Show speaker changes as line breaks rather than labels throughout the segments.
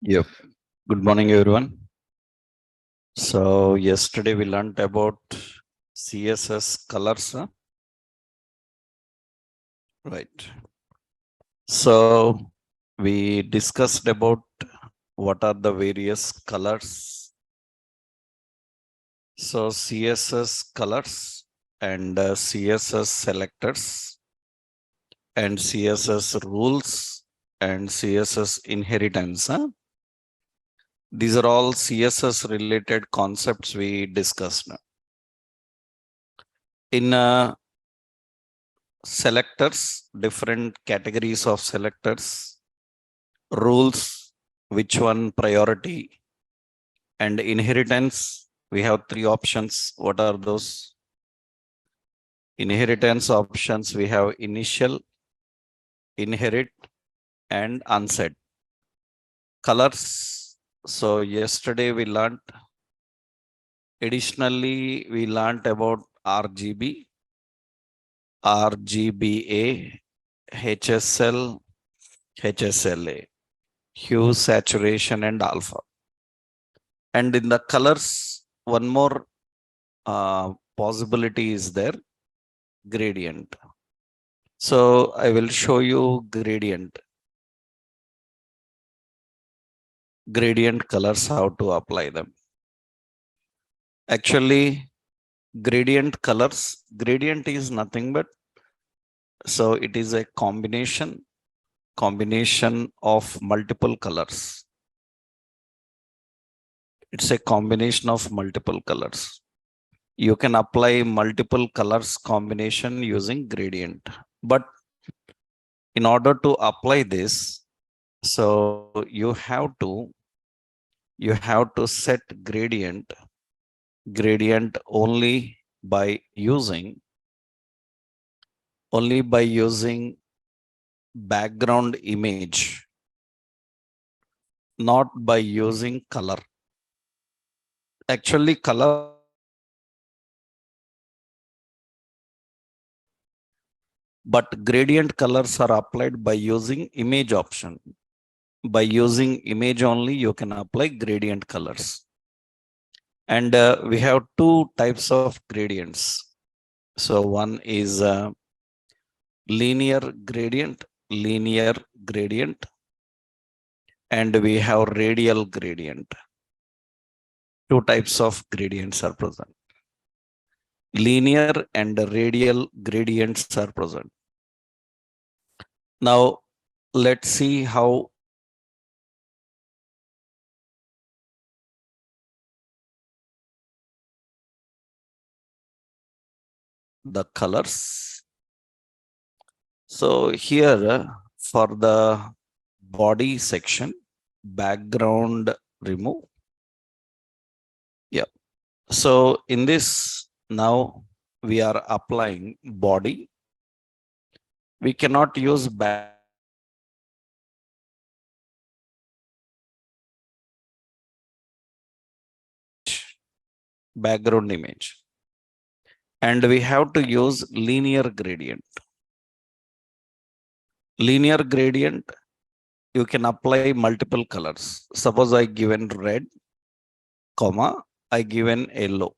Yep. Good morning, everyone. So yesterday we learned about CSS colors, right? So we discussed about what are the various colors. So CSS colors and CSS selectors and CSS rules and CSS inheritance. These are all CSS related concepts we discussed. In selectors, different categories of selectors, rules, which one priority, and inheritance. We have three options. What are those? Inheritance options, we have initial, inherit, and unset. Colors. So yesterday we learned, additionally, we learned about RGB, RGBA, HSL, HSLA, hue, saturation, and alpha. And in the colors, one more possibility is there, gradient. So I will show you gradient colors, how to apply them. Actually, gradient colors, gradient is nothing but, so it is a combination of multiple colors. It's a combination of multiple colors. You can apply multiple colors combination using gradient. But in order to apply this, so you have to set gradient only by using background image, not by using color. Actually, color, but gradient colors are applied by using image option. By using image only, you can apply gradient colors. And we have two types of gradients. So one is linear gradient, and we have radial gradient. Two types of gradients are present. Linear and radial gradients are present. Now, let's see how the colors. So here for the body section, background remove. Yeah. So in this, now we are applying body. We cannot use background image. And we have to use linear gradient. Linear gradient, you can apply multiple colors. Suppose I given red, comma, I given yellow.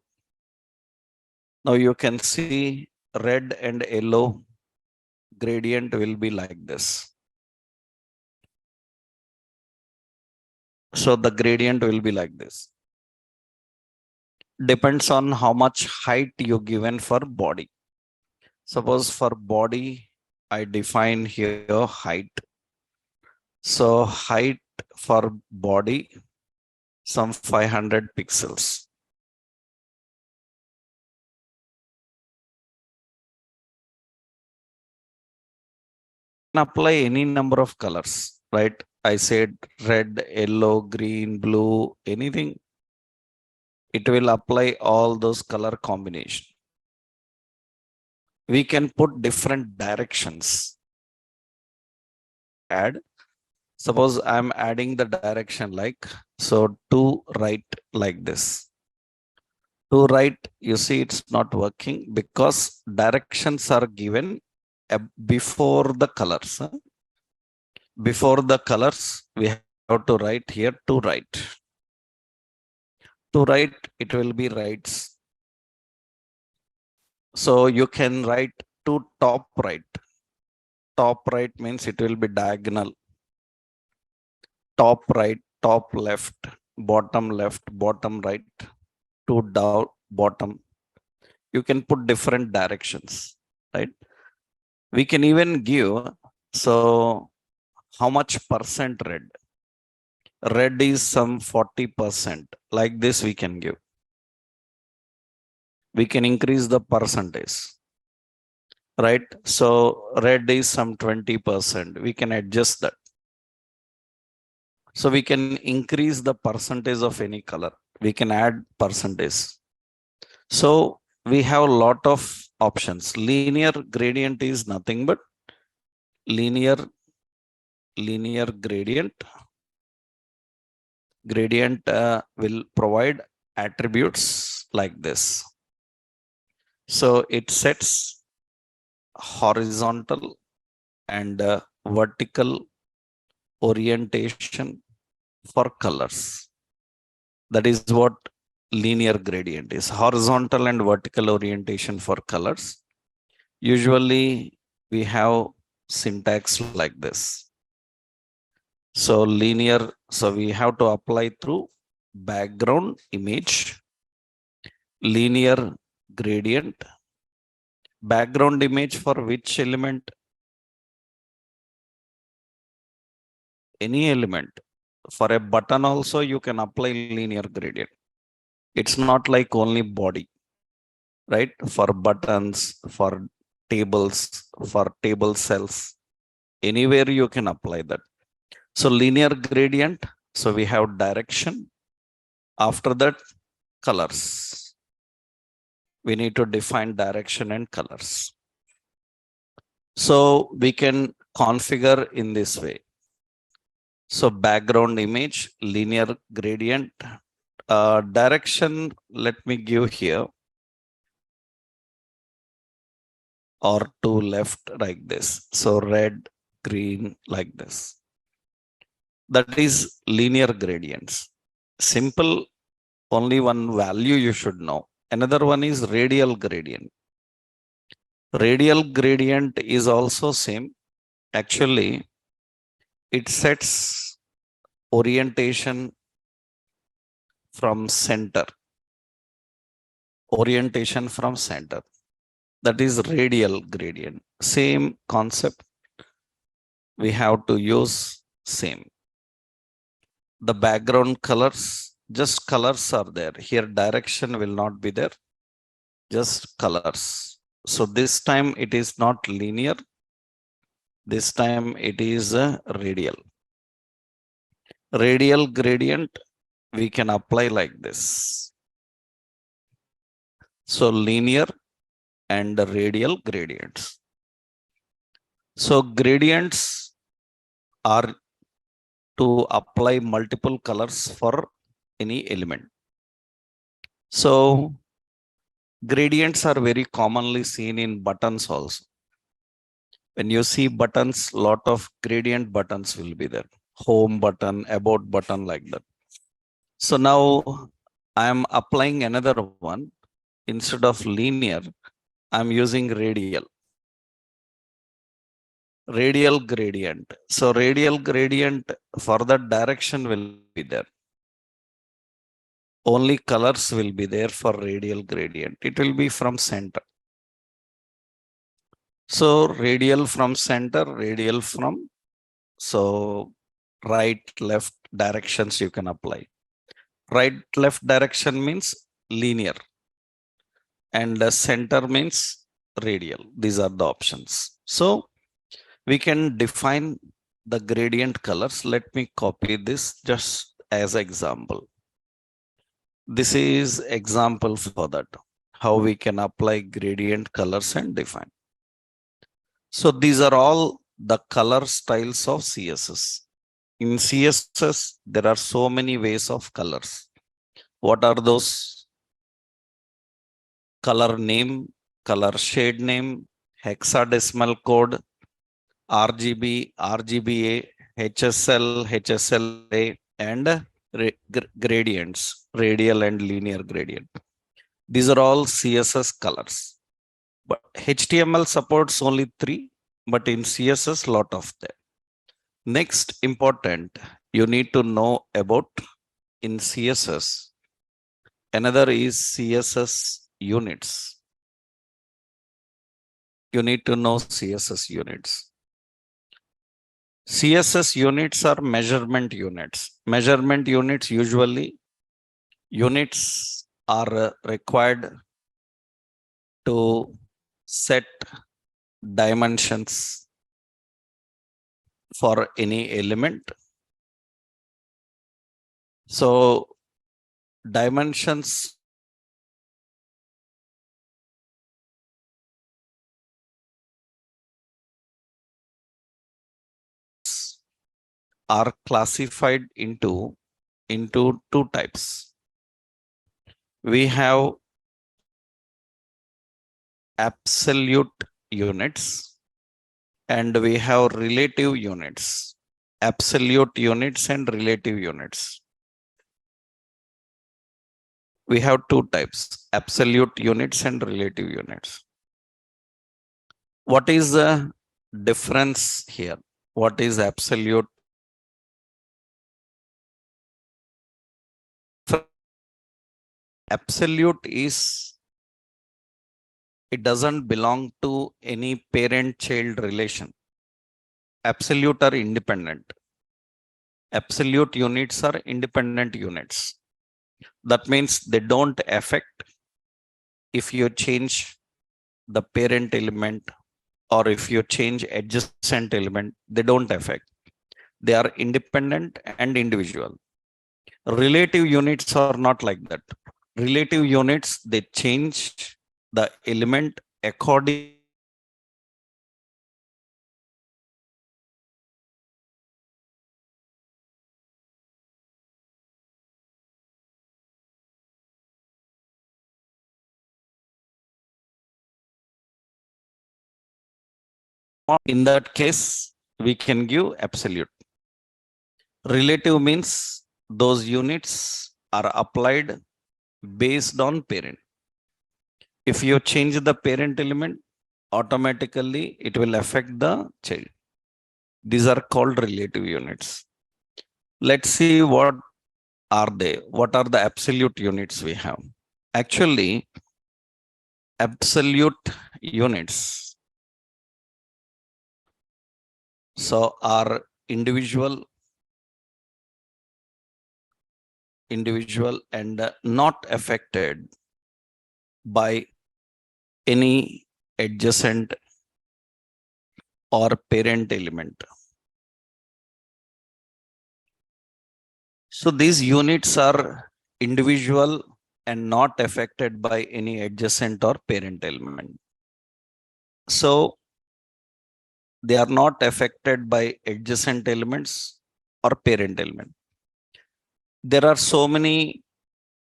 Now you can see red and yellow gradient will be like this. So the gradient will be like this. Depends on how much height you given for body. Suppose for body, I define here height. So height for body, some 500 pixels. Apply any number of colors, right? I said red, yellow, green, blue, anything. It will apply all those color combination. We can put different directions. Add. Suppose I'm adding the direction like, so to right like this. To right, you see it's not working because directions are given before the colors. Before the colors, we have to write here to right. To right, it will be rights. So you can write to top right. Top right means it will be diagonal. Top right, top left, bottom right, to down, bottom. You can put different directions, right? We can even give, so how much percent red? Red is some 40%. Like this we can give. We can increase the percentage, right? So red is some 20%. We can adjust that. So we can increase the percentage of any color. We can add percentage. So we have a lot of options. Linear gradient is nothing but linear gradient. Gradient will provide attributes like this. So it sets horizontal and vertical orientation for colors. That is what linear gradient is. Horizontal and vertical orientation for colors. Usually we have syntax like this. So linear, so we have to apply through background image, linear gradient, background image for which element? Any element. For a button also you can apply linear gradient. It's not like only body, right? For buttons, for tables, for table cells, anywhere you can apply that. So linear gradient, so we have direction. After that, colors. We need to define direction and colors. So we can configure in this way. So background image, linear gradient, direction, let me give here, or to left like this. So red, green like this. That is linear gradients. Simple, only one value you should know. Another one is radial gradient. Radial gradient is also same. Actually, it sets orientation from center. Orientation from center. That is radial gradient. Same concept. We have to use same. The background colors, just colors are there. Here direction will not be there. Just colors. So this time it is not linear. This time it is radial. Radial gradient we can apply like this. So linear and radial gradients. So gradients are to apply multiple colors for any element. So gradients are very commonly seen in buttons also. When you see buttons, lot of gradient buttons will be there. Home button, about button, like that. So now I am applying another one. Instead of linear, I'm using radial. Radial gradient. So radial gradient for that direction will be there. Only colors will be there for radial gradient. It will be from center. So radial from center, radial from, so right, left directions you can apply. Right, left direction means linear, and the center means radial. These are the options. So we can define the gradient colors. Let me copy this just as example. This is example for that, how we can apply gradient colors and define. So these are all the color styles of CSS. In CSS, there are so many ways of colors. What are those? Color name, color shade name, hexadecimal code, RGB, RGBA, HSL, HSLA, and gradients, radial and linear gradient. These are all CSS colors. But HTML supports only 3, but in CSS, lot of them. Next important, you need to know about in CSS. Another is CSS units. You need to know CSS units. CSS units are measurement units. Measurement units usually units are required to set dimensions for any element. So dimensions are classified into two types. We have absolute units and we have relative units. Absolute units and relative units. We have two types, absolute units and relative units. What is the difference here? What is absolute? Absolute is, it doesn't belong to any parent-child relation. Absolute are independent. Absolute units are independent units. That means they don't affect if you change the parent element or if you change adjacent element, they don't affect. They are independent and individual. Relative units are not like that. Relative units, they change the element according in that case, we can give absolute. Relative means those units are applied based on parent. If you change the parent element, automatically it will affect the child. These are called relative units. Let's see what are they. What are the absolute units we have? Actually, absolute units so are individual and not affected by any adjacent or parent element. So these units are individual and not affected by any adjacent or parent element. So they are not affected by adjacent elements or parent element. There are so many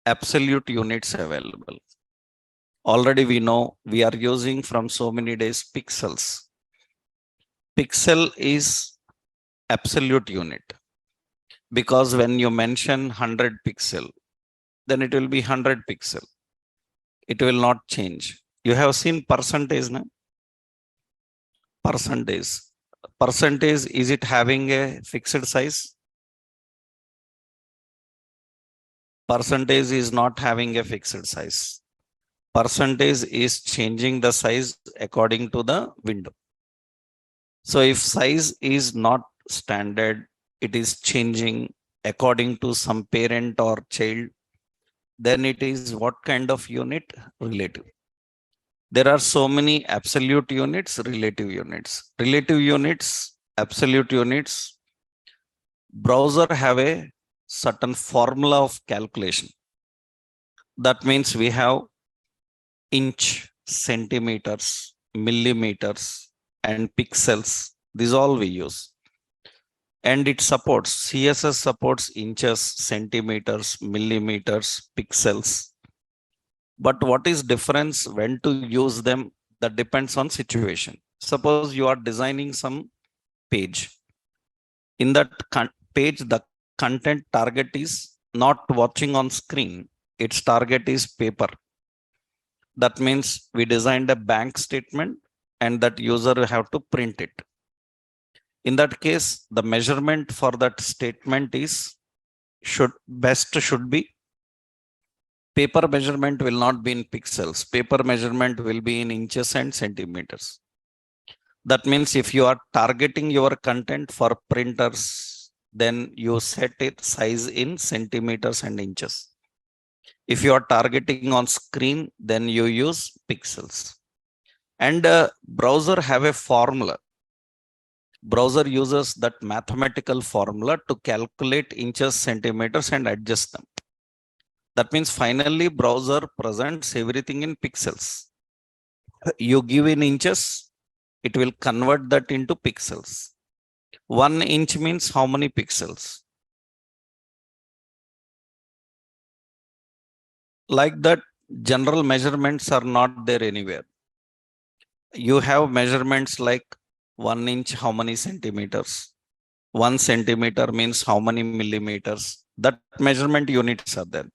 absolute units available. Already we know we are using from so many days pixels. Pixel is absolute unit because when you mention 100 pixel, then it will be 100 pixel. It will not change. You have seen percentage now? Percentage. Percentage, is it having a fixed size? Percentage is not having a fixed size. Percentage is changing the size according to the window. So if size is not standard, it is changing according to some parent or child, then it is what kind of unit? Relative. There are so many absolute units, relative units. Relative units, absolute units, browser have a certain formula of calculation. That means we have inch, centimeters, millimeters, and pixels. These all we use. And it supports, CSS supports inches, centimeters, millimeters, pixels. But what is difference when to use them? That depends on situation. Suppose you are designing some page. In that page, the content target is not watching on screen. Its target is paper. That means we designed a bank statement and that user have to print it. In that case, the measurement for that statement is should be paper measurement will not be in pixels. Paper measurement will be in inches and centimeters. That means if you are targeting your content for printers, then you set it size in centimeters and inches. If you are targeting on screen, then you use pixels. And browser have a formula. Browser uses that mathematical formula to calculate inches, centimeters, and adjust them. That means finally browser presents everything in pixels. You give in inches, it will convert that into pixels. 1 inch means how many pixels? Like that, general measurements are not there anywhere. You have measurements like 1 inch, how many centimeters? 1 centimeter means how many millimeters? That measurement units are there.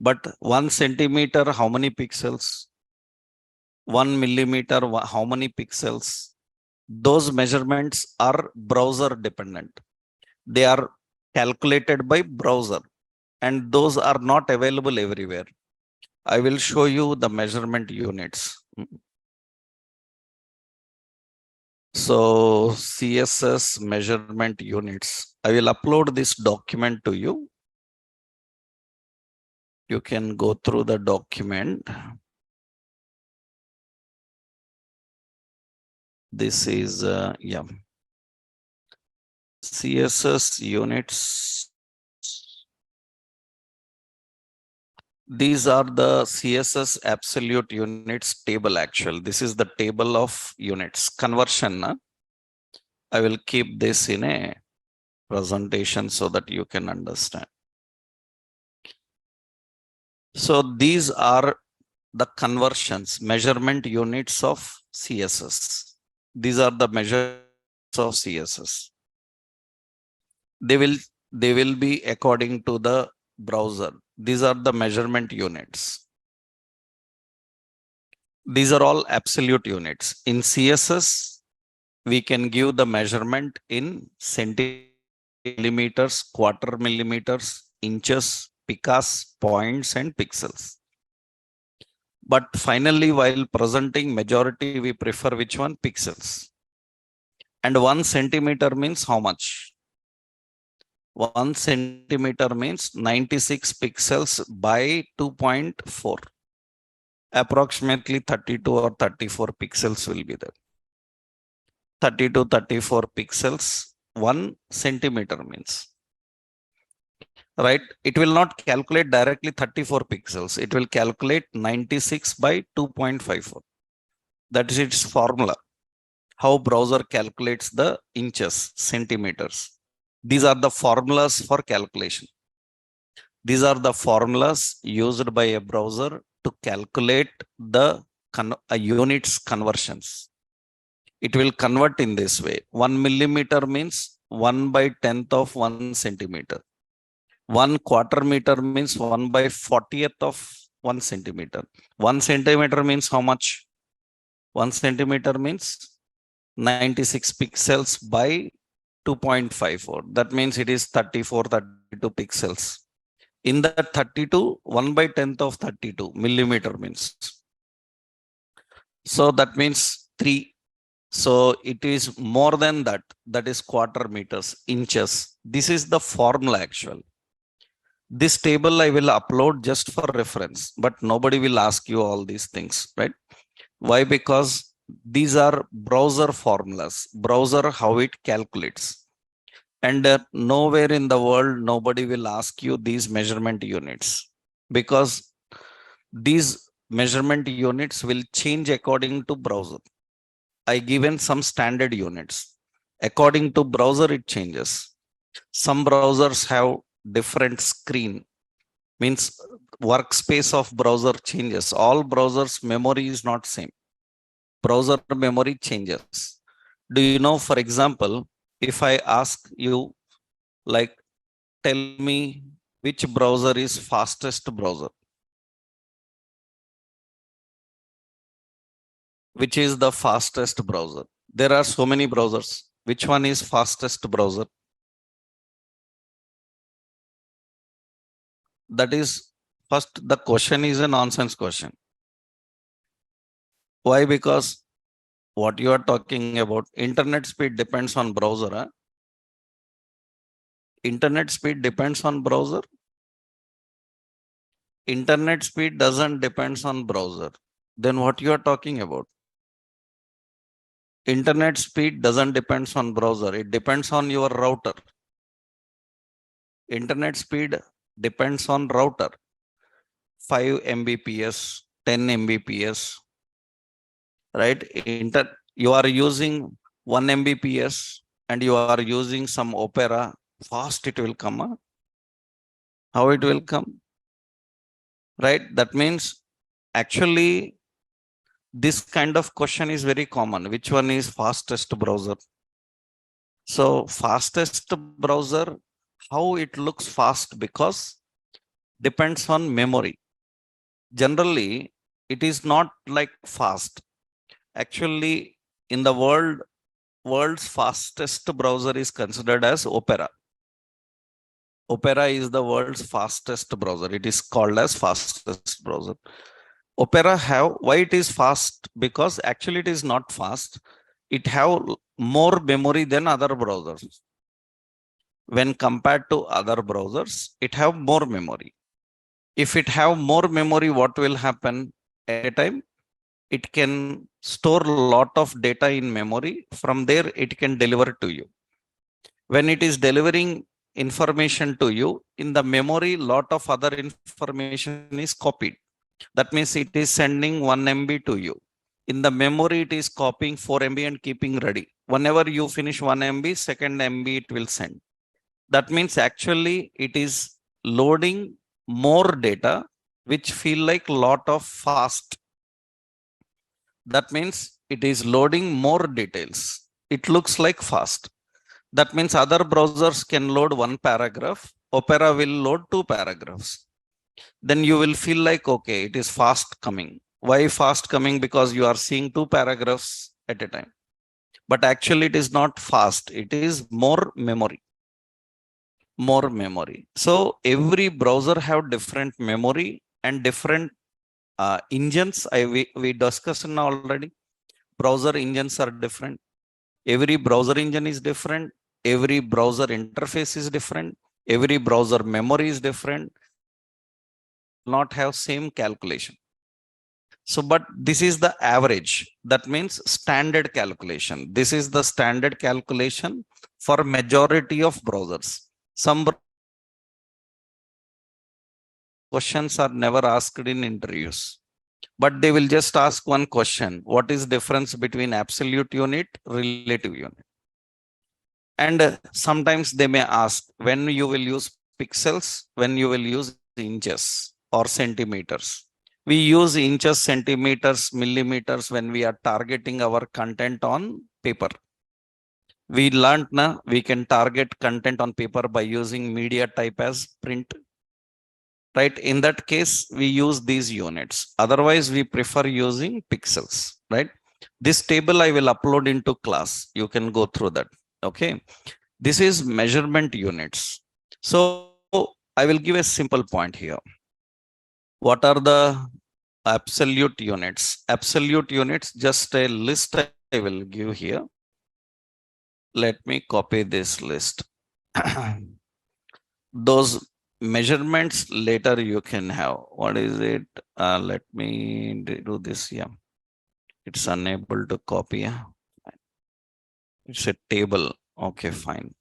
But 1 centimeter, how many pixels? 1 millimeter, how many pixels? Those measurements are browser dependent. They are calculated by browser, and those are not available everywhere. I will show you the measurement units. So CSS measurement units. I will upload this document to you. You can go through the document. This is yeah. CSS units. These are the CSS absolute units table actual. This is the table of units. Conversion. I will keep this in a presentation so that you can understand. So these are the conversions, measurement units of CSS. These are the measurements of CSS. They will be according to the browser. These are the measurement units. These are all absolute units. In CSS, we can give the measurement in centimeters, quarter millimeters, inches, picas, points, and pixels. But finally, while presenting majority, we prefer which one? Pixels. And 1 centimeter means how much? 1 centimeter means 96 pixels by 2.4. Approximately 32 or 34 pixels will be there. 32, 34 pixels, 1 centimeter means. Right? It will not calculate directly 34 pixels. It will calculate 96 by 2.54. That is its formula. How browser calculates the inches, centimeters. These are the formulas for calculation. These are the formulas used by a browser to calculate the units conversions. It will convert in this way. 1 millimeter means 1 by 10th of 1 centimeter. 1 quarter meter means 1 by 40th of 1 centimeter. 1 centimeter means how much? 1 centimeter means 96 pixels by 2.54. That means it is 34, 32 pixels. In that 32, 1 by 10th of 32 millimeter means. So that means 3. So it is more than that. That is quarter meters, inches. This is the formula actual. This table I will upload just for reference, but nobody will ask you all these things, right? Why? Because these are browser formulas. Browser, how it calculates. And nowhere in the world, nobody will ask you these measurement units, because these measurement units will change according to browser. I given some standard units. According to browser, it changes. Some browsers have different screen, means workspace of browser changes. All browsers memory is not same. Browser memory changes. Do you know, for example, if I ask you Like, tell me which browser is fastest browser? Which is the fastest browser? There are so many browsers. Which one is fastest browser? That is, first, the question is a nonsense question. Why? Because what you are talking about, internet speed depends on browser. Huh? Internet speed depends on browser. Internet speed doesn't depends on browser. Then what you are talking about? Internet speed doesn't depends on browser. It depends on your router. Internet speed depends on router. 5 Mbps, 10 Mbps, right? You are using 1 Mbps and you are using some Opera, fast it will come. Huh? How it will come? Right? That means actually this kind of question is very common. Which one is fastest browser? So fastest browser, how it looks fast? Because depends on memory. Generally, it is not like fast. Actually, in the world's fastest browser is considered as Opera. Opera is the world's fastest browser. It is called as fastest browser. Opera have, why it is fast? Because actually it is not fast. It have more memory than other browsers. When compared to other browsers, it have more memory. If it have more memory, what will happen at a time? It can store a lot of data in memory. From there, it can deliver to you. When it is delivering information to you, in the memory, lot of other information is copied. That means it is sending 1 MB to you. In the memory, it is copying 4 MB and keeping ready. Whenever you finish 1 MB, second MB it will send. That means actually it is loading more data, which feel like lot of fast. That means it is loading more details. It looks like fast. That means other browsers can load one paragraph. Opera will load two paragraphs. Then you will feel like, okay, it is fast coming. Why fast coming? Because you are seeing two paragraphs at a time. But actually it is not fast. It is more memory. More memory. So every browser have different memory and different engines. We discussed already. Browser engines are different. Every browser engine is different. Every browser interface is different. Every browser memory is different. Not have same calculation. So, but this is the average. That means standard calculation. This is the standard calculation for majority of browsers. Some questions are never asked in interviews, but they will just ask one question: what is difference between absolute unit, relative unit? And sometimes they may ask when you will use pixels, when you will use inches or centimeters. We use inches, centimeters, millimeters when we are targeting our content on paper. We learned now we can target content on paper by using media type as print. Right? In that case, we use these units. Otherwise, we prefer using pixels. Right? This table I will upload into class. You can go through that. Okay. This is measurement units. So I will give a simple point here. What are the absolute units? Absolute units, just a list I will give here. Let me copy this list. Those measurements later you can have. What is it? Let me do this. Yeah, it's unable to copy. It's a table. Okay, fine.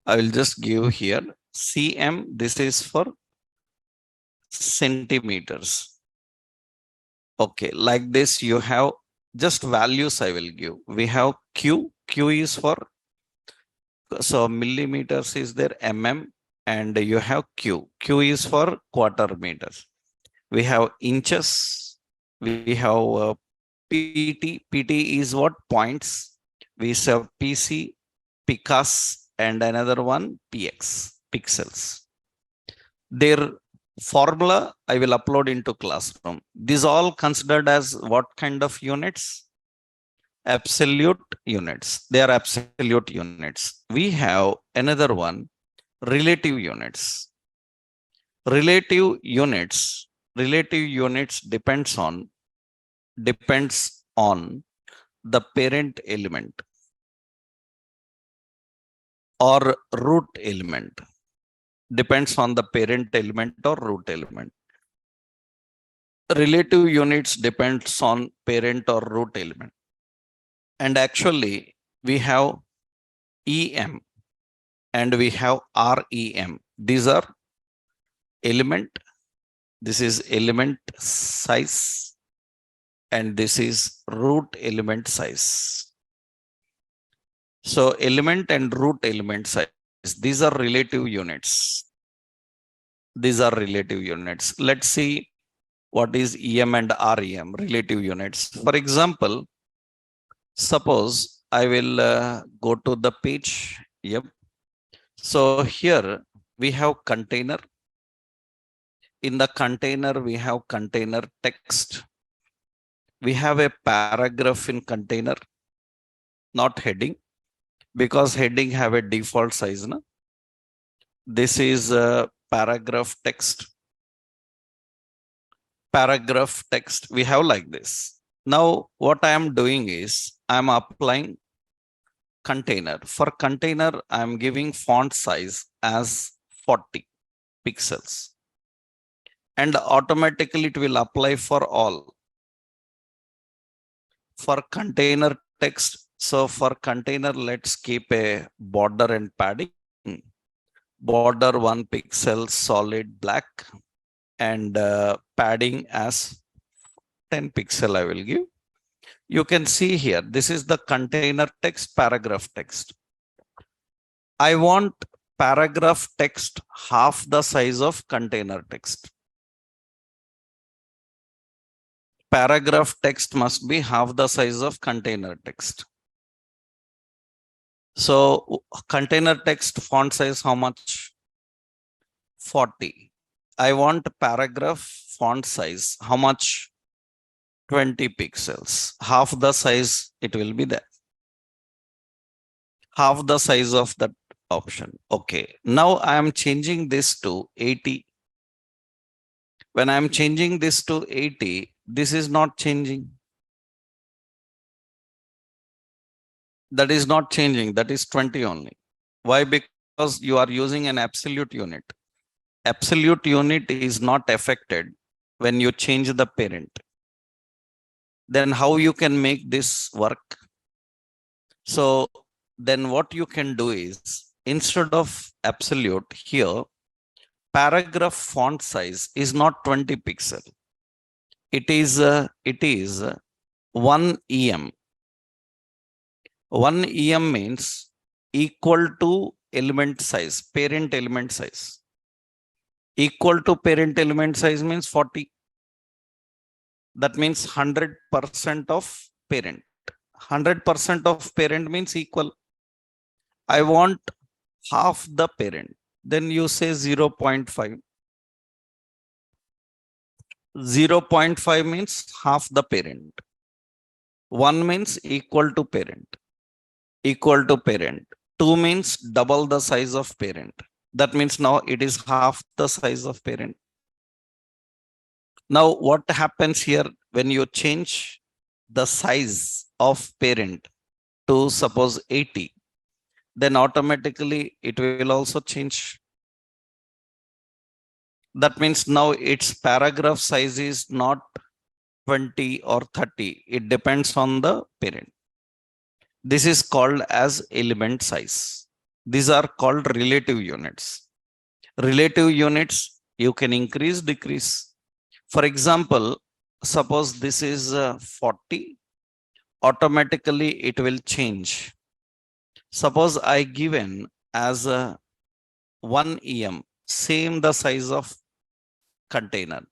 I will just give here cm. This is for centimeters. Okay, like this you have just values I will give. We have q. Q is for, so millimeters is there, mm, and you have q. Q is for quarter meters. We have inches. We have pt. Pt is what? Points. We have pc. picas and another one px, pixels. Their formula I will upload into classroom. These all considered as what kind of units? Absolute units. They are absolute units. We have another one, relative units. Relative units. Relative units depends on the parent element or root element. Depends on the parent element or root element. Relative units depends on parent or root element. And actually we have EM and we have REM. These are element. This is element size and this is root element size. So element and root element size, these are relative units. These are relative units. Let's see what is EM and REM, relative units. For example, suppose I will go to the page. Yep. So here we have container. In the container, we have container text. We have a paragraph in container, not heading, because heading have a default size. No? This is a paragraph text. Paragraph text we have like this. Now what I am doing is I am applying container. For container, I am giving font size as 40 pixels. And automatically it will apply for all. For container text, so for container, let's keep a border and padding. Border 1 pixel solid black and padding as 10 pixel I will give. You can see here, this is the container text, paragraph text. I want paragraph text half the size of container text. Paragraph text must be half the size of container text. So container text font size how much? 40. I want paragraph font size how much? 20 pixels. Half the size it will be there. Half the size of that option. Okay. Now I am changing this to 80. When I am changing this to 80, this is not changing. That is not changing. That is 20 only. Why? Because you are using an absolute unit. Absolute unit is not affected when you change the parent. Then how you can make this work? So then what you can do is instead of absolute here, paragraph font size is not 20 pixel. It is 1 EM. 1 EM means equal to element size, parent element size. Equal to parent element size means 40. That means 100% of parent. 100% of parent means equal. I want half the parent. Then you say 0.5. 0.5 means half the parent. 1 means equal to parent. Equal to parent. 2 means double the size of parent. That means now it is half the size of parent. Now what happens here when you change the size of parent to suppose 80, then automatically it will also change. That means now its paragraph size is not 20 or 30. It depends on the parent. This is called as element size. These are called relative units. Relative units, you can increase, decrease. For example, suppose this is 40, automatically it will change. Suppose I given as 1 EM, same the size of container.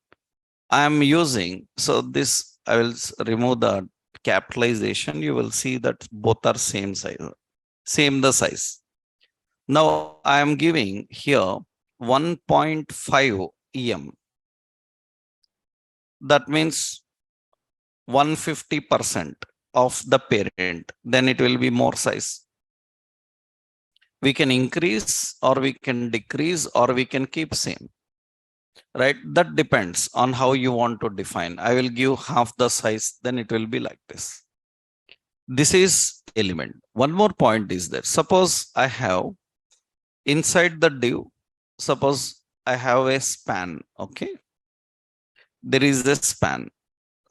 I am using, so this I will remove the capitalization. You will see that both are same size. same the size. Now I am giving here 1.5 em. That means 150% of the parent, then it will be more size. We can increase or we can decrease or we can keep same, right? That depends on how you want to define. I will give half the size, then it will be like this. This is element. One more point is that suppose I have inside the div, suppose I have a span. Okay, there is a span.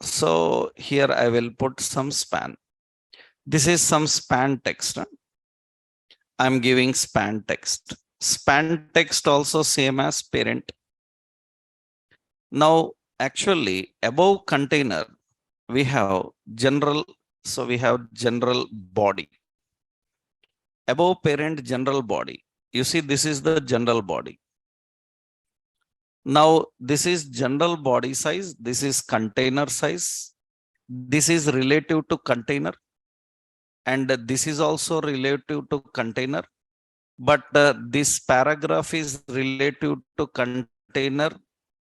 So here I will put some span. This is some span text. I'm giving span text. Span text also same as parent. Now actually above container we have general. So we have general body. Above parent general body. You see this is the general body. Now this is general body size. This is container size. This is relative to container. And this is also relative to container. But this paragraph is relative to container.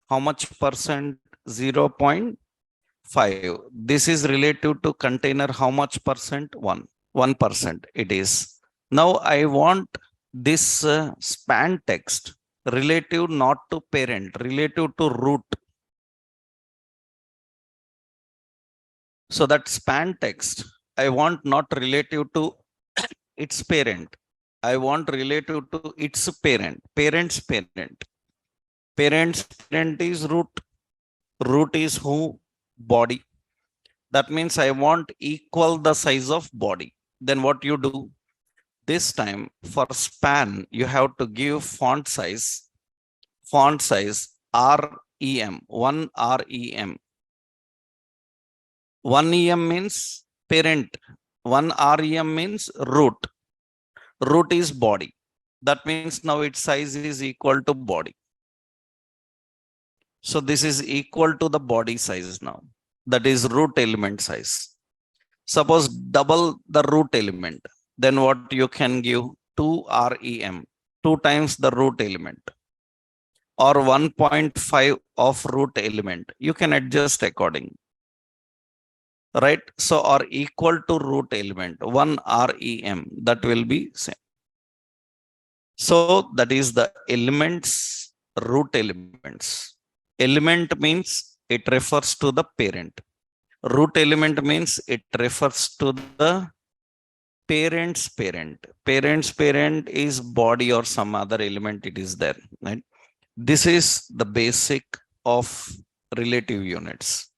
How much percent? 0.5. This is relative to container. How much percent? 1%. It is. Now I want this span text relative not to parent, relative to root. So that span text I want not relative to its parent. I want relative to its parent, parent's parent. Parent's parent is root. Root is who? Body. That means I want equal the size of body. Then what you do? This time for span, you have to give font size. Font size REM, 1 REM. 1 EM means parent. 1 REM means root. Root is body. That means now its size is equal to body. So this is equal to the body size now. That is root element size. Suppose double the root element. Then what you can give? 2 REM. 2 times the root element. Or 1.5 of root element. You can adjust according. Right? So or equal to root element. 1 REM. That will be same. So that is the elements, root elements. Element means it refers to the parent. Root element means it refers to the parent's parent. Parent's parent is body or some other element it is there. Right? This is the basic of relative units.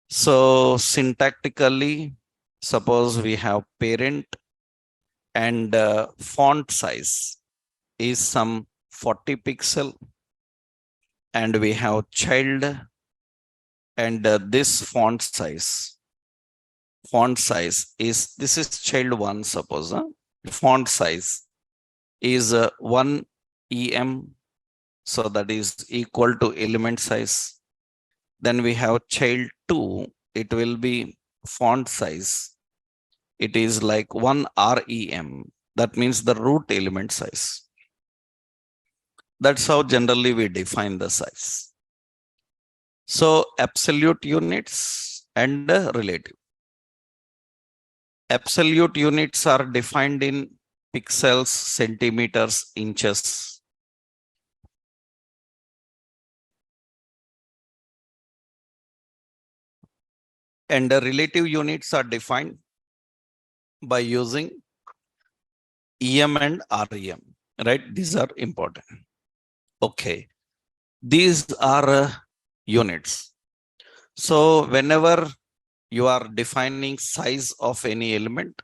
So syntactically, suppose we have parent and font size is some 40 pixel. And we have child and this font size is, this is child 1, suppose font size is 1 EM. So that is equal to element size. Then we have child 2. It will be font size. It is like 1 REM. That means the root element size. That's how generally we define the size. So absolute units and relative. Absolute units are defined in pixels, centimeters, inches. And the relative units are defined by using EM and REM. Right? These are important. Okay. These are units. So whenever you are defining size of any element,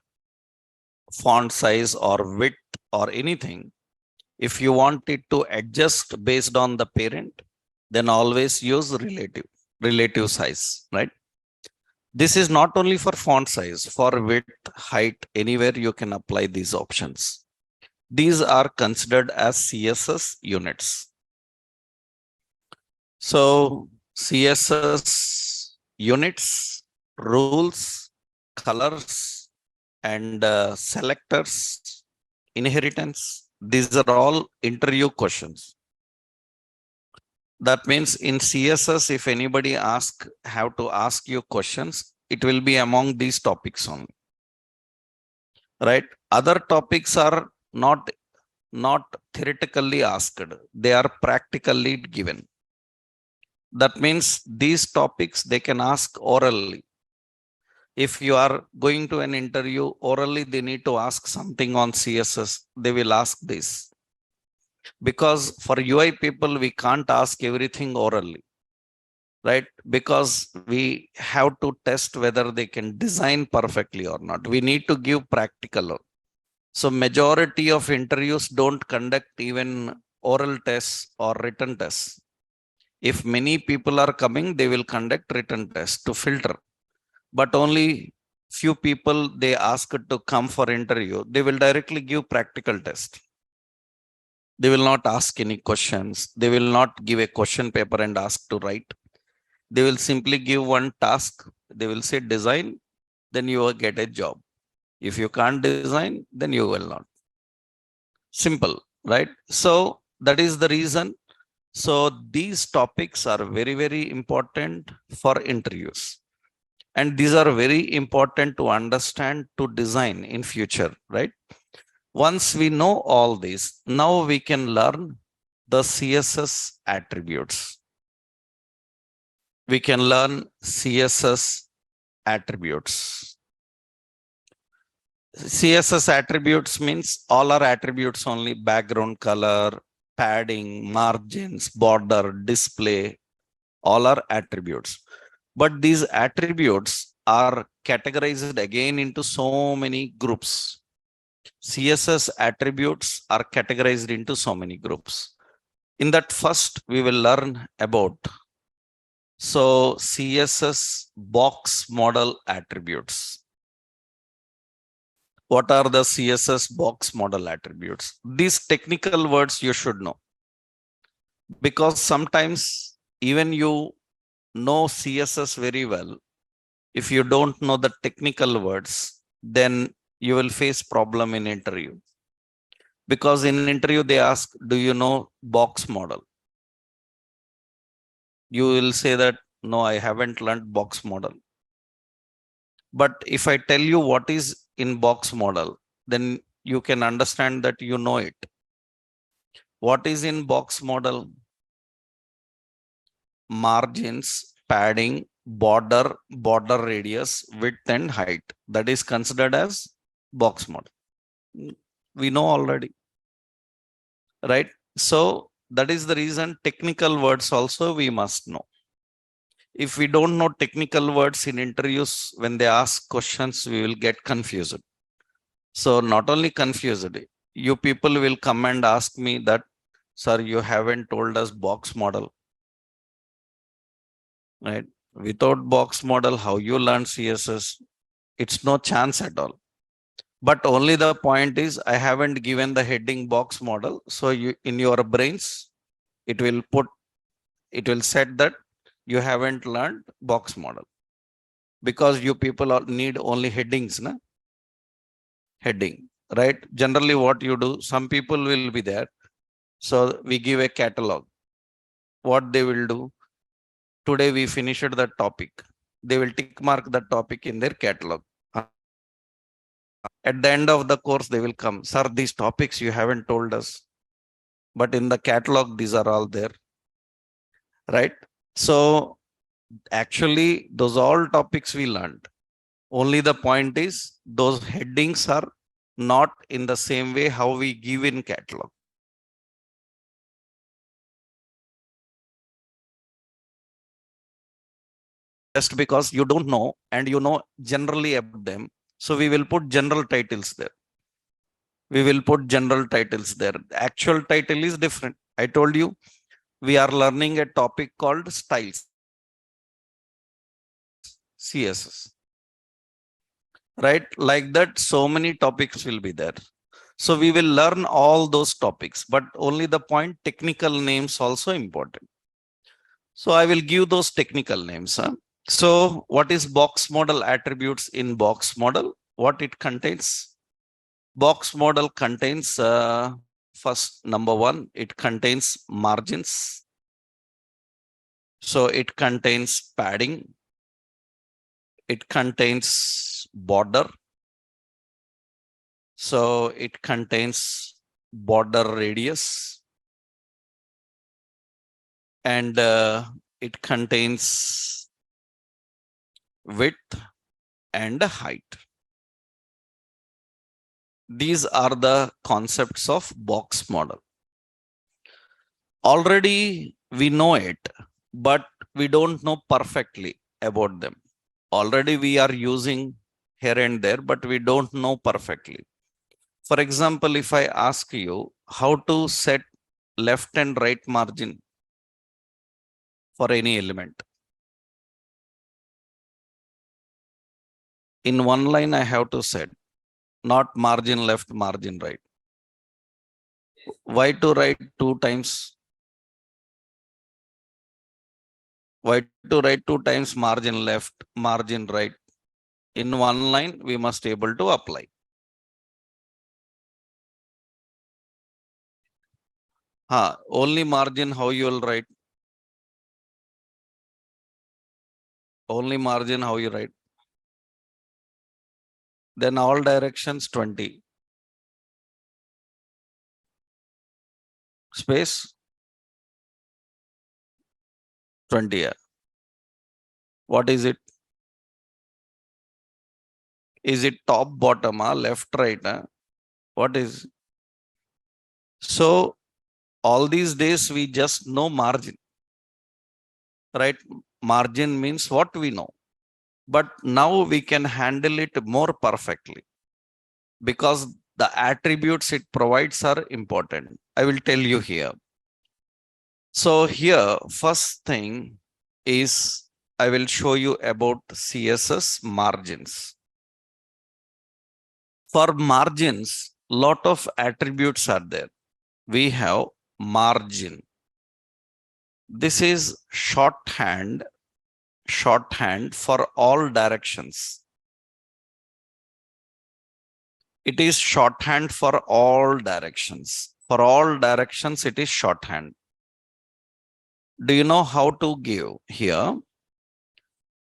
font size or width or anything, if you want it to adjust based on the parent, then always use relative size, right? This is not only for font size, for width, height, anywhere you can apply these options. These are considered as CSS units. So CSS units, rules, colors, and selectors, inheritance. These are all interview questions. That means in CSS, if anybody have to ask you questions, it will be among these topics only, right? Other topics are not theoretically asked; they are practically given. That means these topics they can ask orally. If you are going to an interview orally, they need to ask something on CSS. They will ask this because for UI people we can't ask everything orally, right? Because we have to test whether they can design perfectly or not. We need to give practical. So majority of interviews don't conduct even oral tests or written tests. If many people are coming, they will conduct written tests to filter. But only few people they ask to come for interview, they will directly give practical test. They will not ask any questions. They will not give a question paper and ask to write. They will simply give one task. They will say design, then you will get a job. If you can't design, then you will not. Simple, right? So that is the reason. So these topics are very, very important for interviews. And these are very important to understand to design in future, right? Once we know all this, now we can learn the CSS attributes. We can learn CSS attributes. CSS attributes means all are attributes only: background color, padding, margins, border, display, all are attributes. But these attributes are categorized again into so many groups. CSS attributes are categorized into so many groups. In that first, we will learn about CSS box model attributes. What are the CSS box model attributes? These technical words you should know, because sometimes even you know CSS very well, if you don't know the technical words, then you will face problem in interview. Because in interview they ask, do you know box model? You will say that, no, I haven't learned box model. But if I tell you what is in box model, then you can understand that you know it. What is in box model? Margins, padding, border, border radius, width and height. That is considered as box model. We know already, right? So that is the reason technical words also we must know. If we don't know technical words in interviews, when they ask questions, we will get confused. So not only confused, you people will come and ask me that, sir, you haven't told us box model, right? Without box model, how you learn CSS? It's no chance at all. But only the point is, I haven't given the heading box model. So you, in your brains, it will set that you haven't learned box model, because you people need only headings, na? Heading, right? Generally what you do, some people will be there. So we give a catalog. What they will do, today we finished that topic. They will tick mark that topic in their catalog. At the end of the course, they will come, sir, these topics you haven't told us, but in the catalog, these are all there, right? So actually, those all topics we learned. Only the point is, those headings are not in the same way how we give in catalog. Just because you don't know and you know generally about them, so we will put general titles there. We will put general titles there. The actual title is different. I told you, we are learning a topic called styles, CSS. Right? Like that, so many topics will be there. So we will learn all those topics, but only the point, technical names also important. So I will give those technical names. Huh? So what is box model attributes in box model? what it contains? Box model contains first, number one, it contains margins. So it contains padding. It contains border. So it contains border radius. And it contains width and height. These are the concepts of box model. Already we know it, but we don't know perfectly about them. Already we are using here and there, but we don't know perfectly. For example, if I ask you how to set left and right margin for any element, in one line I have to set, not margin left, margin right. Why to write two times? Why to write two times margin left, margin right? In one line, we must able to apply. Only margin, how you will write? Only margin, how you write? Then all directions 20. Space 20. What is it? Is it top, bottom, left, right? What is? So all these days we just know margin, right? Margin means what we know. But now we can handle it more perfectly because the attributes it provides are important. I will tell you here. So here, first thing is I will show you about CSS margins. For margins, lot of attributes are there. We have margin. This is shorthand for all directions. It is shorthand for all directions. For all directions, it is shorthand. Do you know how to give here?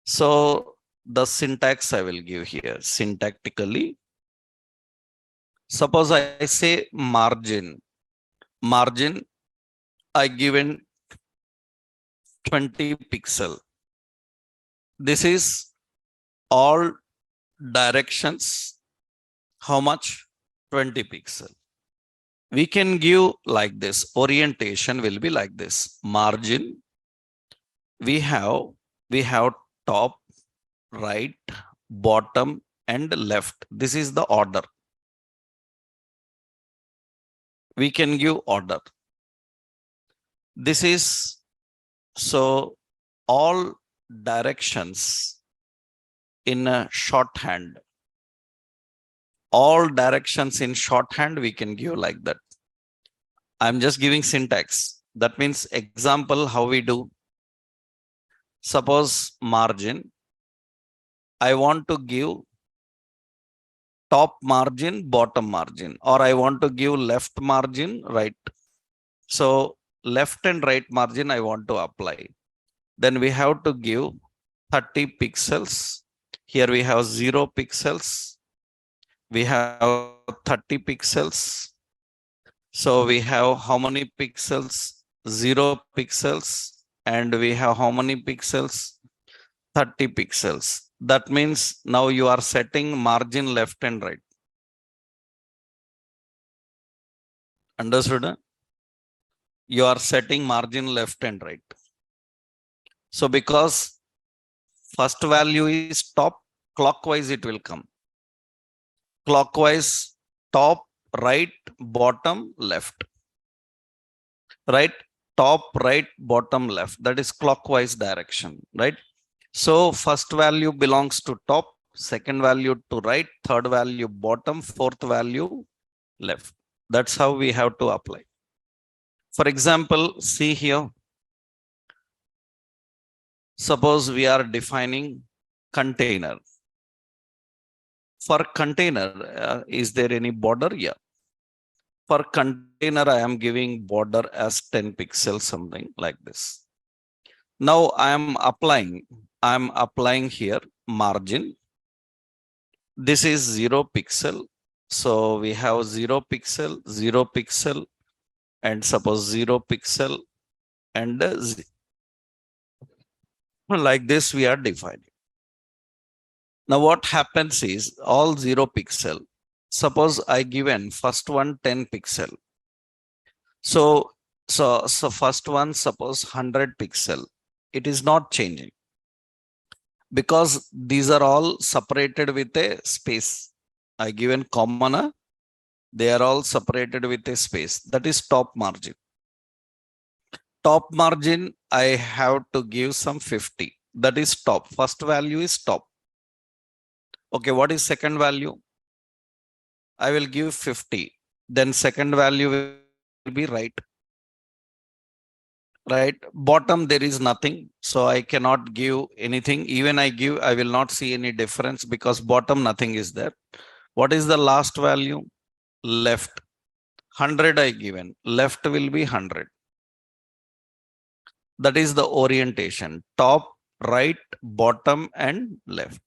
So the syntax I will give here syntactically. Suppose I say margin. Margin, I given 20 pixel. This is all directions. How much? 20 pixel. We can give like this. Orientation will be like this. Margin. We have top, right, bottom, and left. This is the order. We can give order. This is so all directions in a shorthand. All directions in shorthand we can give like that. I'm just giving syntax. That means example how we do. Suppose margin. I want to give top margin, bottom margin, or I want to give left margin, right. So left and right margin I want to apply. Then we have to give 30 pixels. Here we have 0 pixels. We have 30 pixels. So we have how many pixels? 0 pixels. And we have how many pixels? 30 pixels. That means now you are setting margin left and right. Understood? You are setting margin left and right. So because first value is top, clockwise it will come. Clockwise, top, right, bottom, left. Right, top, right, bottom, left. That is clockwise direction, right? So first value belongs to top, second value to right, third value bottom, fourth value left. That's how we have to apply. For example, see here. Suppose we are defining container. For container, is there any border? Yeah. For container, I am giving border as 10 pixels, something like this. Now I'm applying here margin. This is 0 pixel. So we have 0 pixel, 0 pixel, and suppose 0 pixel, and like this we are defining. Now what happens is all 0 pixel. Suppose I given first one 10 pixel. So first one, suppose 100 pixel. It is not changing because these are all separated with a space. I given comma, they are all separated with a space. That is top margin. Top margin, I have to give some 50. That is top. First value is top. Okay, what is second value? I will give 50. Then second value will be right. Bottom, there is nothing. So I cannot give anything. Even I give, I will not see any difference because bottom nothing is there. What is the last value? Left. 100 I given. Left will be 100. That is the orientation. Top, right, bottom, and left.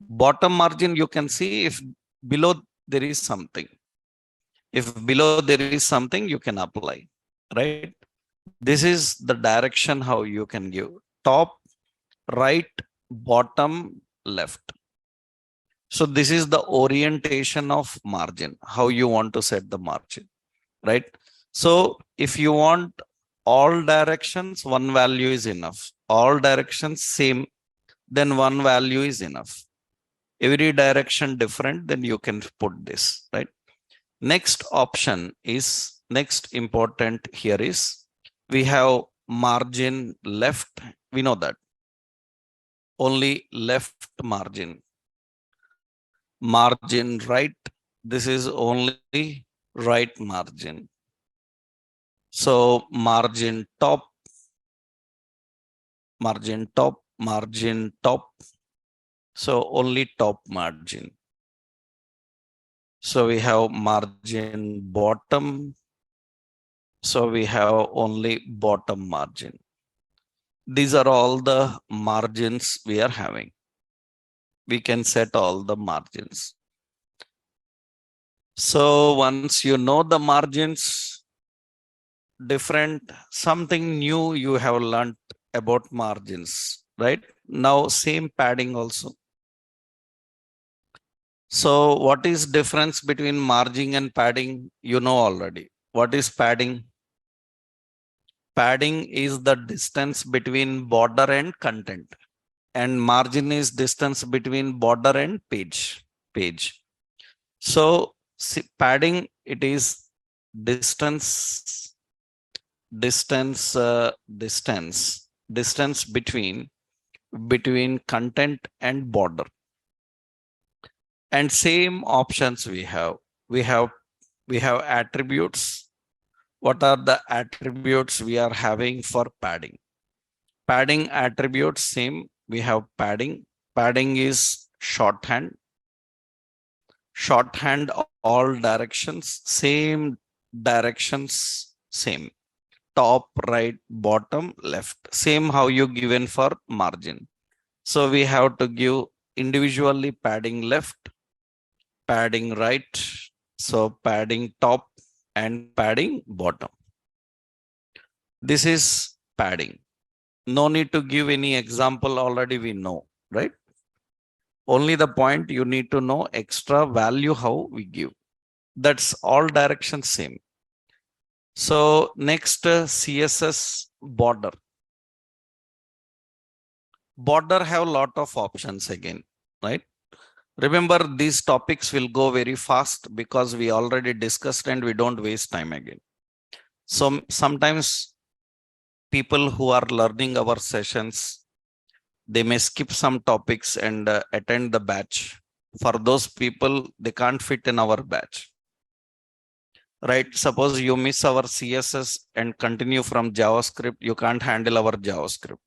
Bottom margin, you can see if below there is something. If below there is something, you can apply, right? This is the direction how you can give top, right, bottom, left. So this is the orientation of margin, how you want to set the margin, right? So if you want all directions, one value is enough. All directions same, then one value is enough. Every direction different, then you can put this, right? Next option is, next important here is, we have margin left. We know that only left margin. Margin right, this is only right margin. So margin top, margin top, margin top. So only top margin. So we have margin bottom. So we have only bottom margin. These are all the margins we are having. We can set all the margins. So once you know the margins, different, something new you have learned about margins, right? Now same padding also. So what is difference between margin and padding? You know already. What is padding? Padding is the distance between border and content, and margin is distance between border and page. So see, padding, it is distance between content and border. And same options we have. We have attributes. What are the attributes we are having for padding? Padding attributes same. We have padding. Padding is shorthand. Shorthand all directions, same directions, same. Top, right, bottom, left. Same how you given for margin. So we have to give individually padding left, padding right, so padding top, and padding bottom. This is padding. No need to give any example, already we know, right? Only the point you need to know extra value how we give. That's all directions same. So next, CSS border. Border have a lot of options again, right? Remember, these topics will go very fast because we already discussed and we don't waste time again. So sometimes people who are learning our sessions, they may skip some topics and attend the batch. For those people, they can't fit in our batch, right? Suppose you miss our CSS and continue from JavaScript, you can't handle our JavaScript.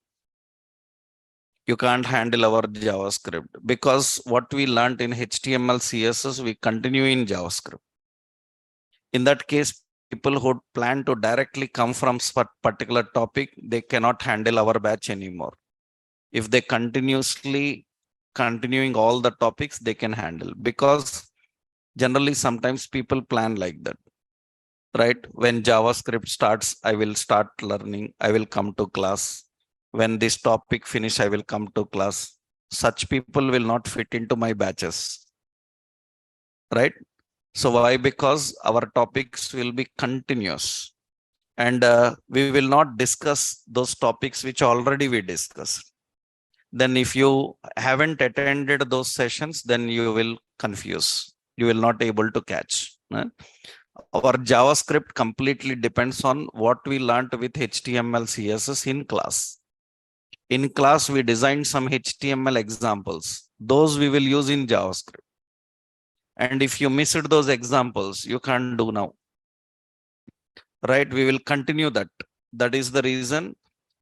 you can't handle our JavaScript, because what we learned in HTML, CSS, we continue in JavaScript. In that case, people who plan to directly come from particular topic, they cannot handle our batch anymore. If they continuing all the topics, they can handle, because generally sometimes people plan like that, right? When JavaScript starts, I will start learning, I will come to class. When this topic finish, I will come to class. Such people will not fit into my batches, right? So why? Because our topics will be continuous, and we will not discuss those topics which already we discussed. Then if you haven't attended those sessions, then you will confuse, you will not able to catch. Our JavaScript completely depends on what we learned with HTML, CSS in class. In class, we designed some HTML examples. Those we will use in JavaScript. And if you missed those examples, you can't do now, right? We will continue that. That is the reason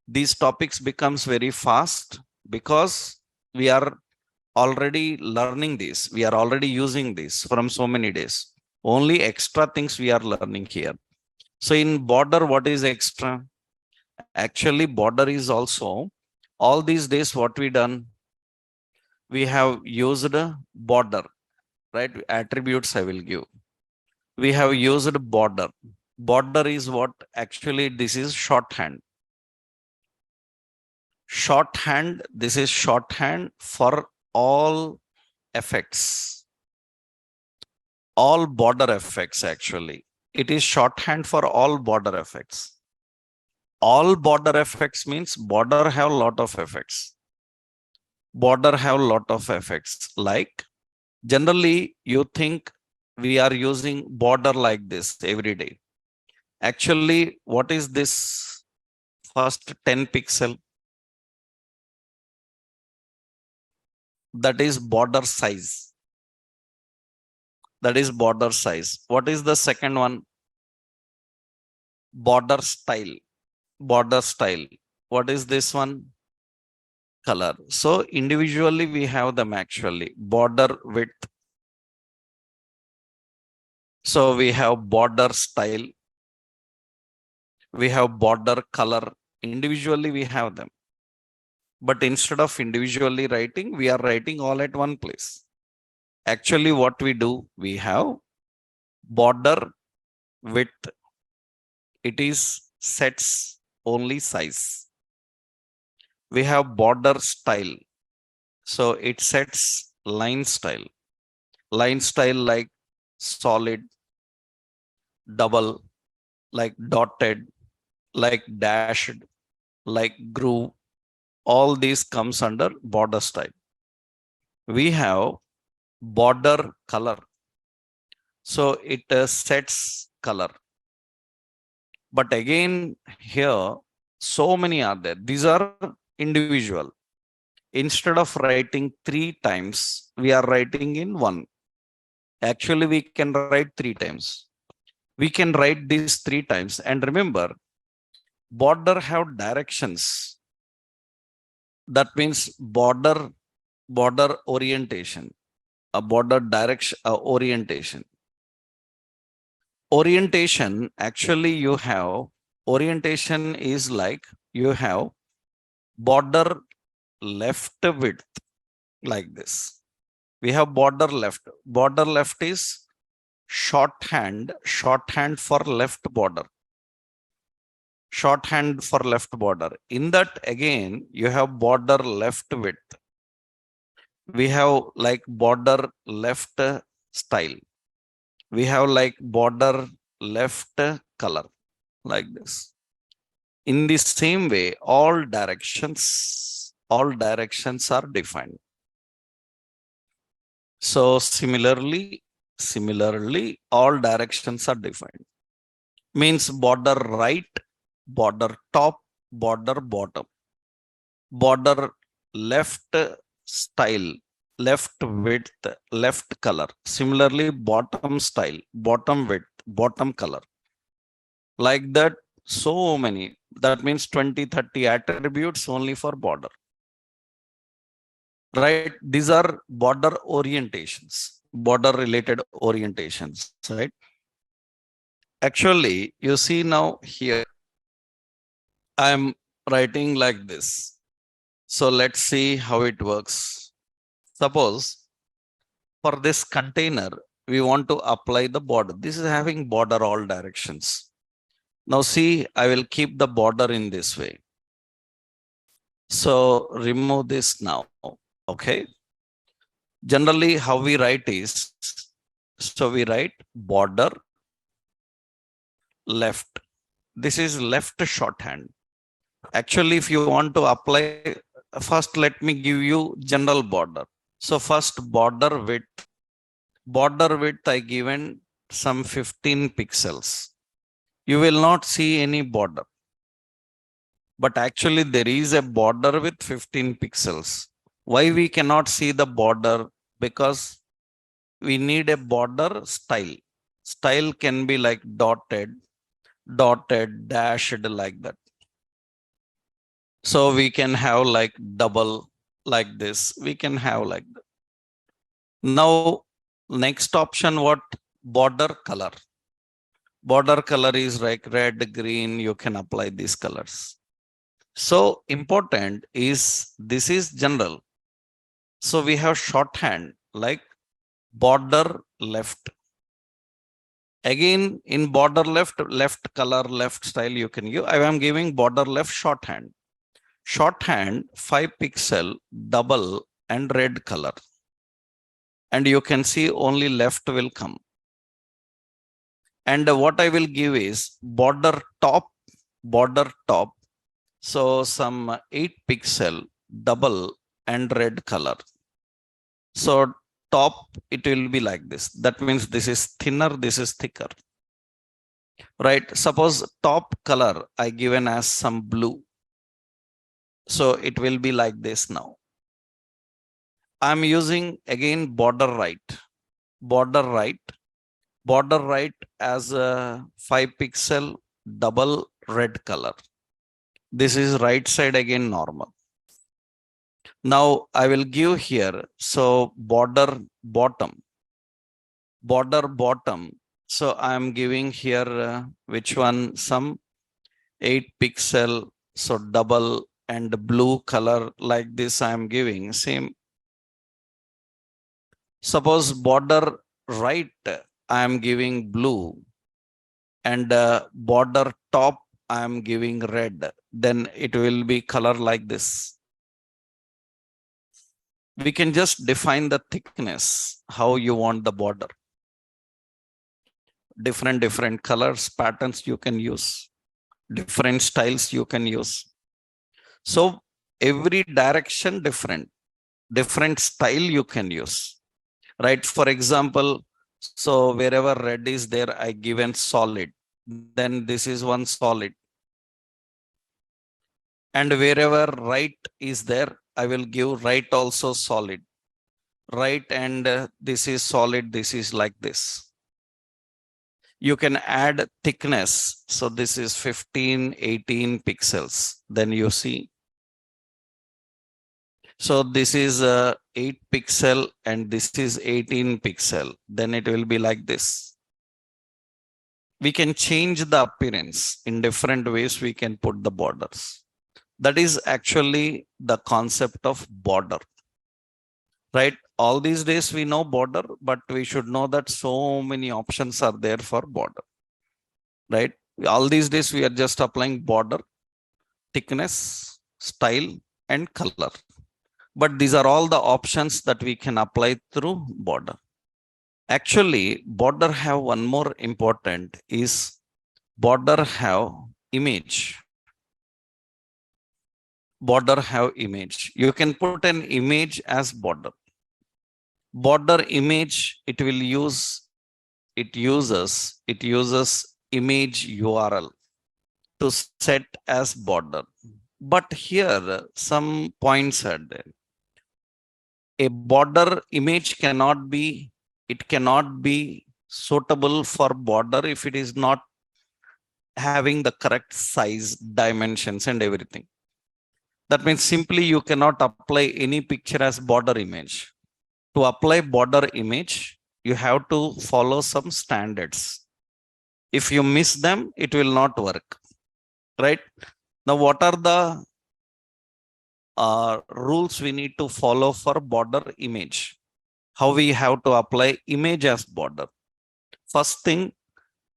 these topics becomes very fast, because we are already learning this. We are already using this from so many days. Only extra things we are learning here. So in border, what is extra? Actually, border is also, all these days what we done, we have used border, right? Attributes I will give. We have used border. Border is what? Actually, this is shorthand. Shorthand, this is shorthand for all effects. All border effects, actually. It is shorthand for all border effects. All border effects means border have lot of effects. Border have lot of effects. Like, generally, you think we are using border like this every day. Actually, what is this first 10 pixel? That is border size. That is border size. What is the second one? Border style. Border style. What is this one? Color. So individually we have them actually. Border width. So we have border style. We have border color. Individually we have them. But instead of individually writing, we are writing all at one place. Actually, what we do, we have border width. It is sets only size. We have border style. So it sets line style. Line style like solid, double, like dotted, like dashed, like groove. All these comes under border style. We have border color. So it sets color. But again, here, so many are there. These are individual. Instead of writing 3 times, we are writing in 1. Actually, we can write 3 times. We can write these 3 times. And remember, border have directions. That means border orientation, a border direction orientation. Orientation, actually you have, orientation is like you have border left width like this. We have border left. Border left is shorthand for left border. Shorthand for left border. In that again, you have border left width. We have like border left style. We have like border left color like this. In the same way, all directions are defined. So similarly, all directions are defined. Means border right, border top, border bottom, border left style, left width, left color. Similarly, bottom style, bottom width, bottom color. Like that, so many. That means 20, 30 attributes only for border. right? These are border orientations, border related orientations, right? Actually, you see now here, I'm writing like this. So let's see how it works. Suppose for this container, we want to apply the border. This is having border all directions. Now see, I will keep the border in this way. So remove this now. Okay. Generally, how we write is, so we write border left. This is left shorthand. Actually, if you want to apply, first let me give you general border. So first border width I given some 15 pixels. You will not see any border, but actually there is a border with 15 pixels. Why we cannot see the border? Because we need a border style. Style can be like dotted, dashed like that. So we can have like double like this. We can have like that. Now, next option, what? Border color. Border color is like red, green. You can apply these colors. So important is this is general. So we have shorthand like border left. Again, in border left color, left style you can give. I am giving border left shorthand. Shorthand 5 pixel double and red color. And you can see only left will come. And what I will give is border top. So some 8 pixel double and red color. So top, it will be like this. That means this is thinner, this is thicker. Right? Suppose top color I given as some blue. So it will be like this now. I'm using again border right as a 5 pixel double red color. This is right side again normal. Now I will give here. So border bottom. So I am giving here which one? Some 8 pixel. So double and blue color like this I am giving. Same. Suppose border right I am giving blue and border top I am giving red. Then it will be color like this. We can just define the thickness, how you want the border. Different colors, patterns you can use. Different styles you can use. So every direction different style you can use. Right? For example, so wherever red is there, I given solid. Then this is one solid. And wherever right is there, I will give right also solid. Right, and this is solid, this is like this. You can add thickness. So this is 15, 18 pixels. Then you see. So this is 8 pixel and this is 18 pixel. Then it will be like this. We can change the appearance in different ways. We can put the borders. That is actually the concept of border. Right? All these days we know border, but we should know that so many options are there for border. Right? All these days we are just applying border, thickness, style, and color. But these are all the options that we can apply through border. Actually, border have one more important is border have image. Border have image. You can put an image as border. Border image, it uses image URL to set as border. But here some points are there. A border image cannot be suitable for border if it is not having the correct size, dimensions, and everything. That means simply you cannot apply any picture as border image. To apply border image, you have to follow some standards. If you miss them, it will not work, right? Now, what are the rules we need to follow for border image? How we have to apply image as border? First thing,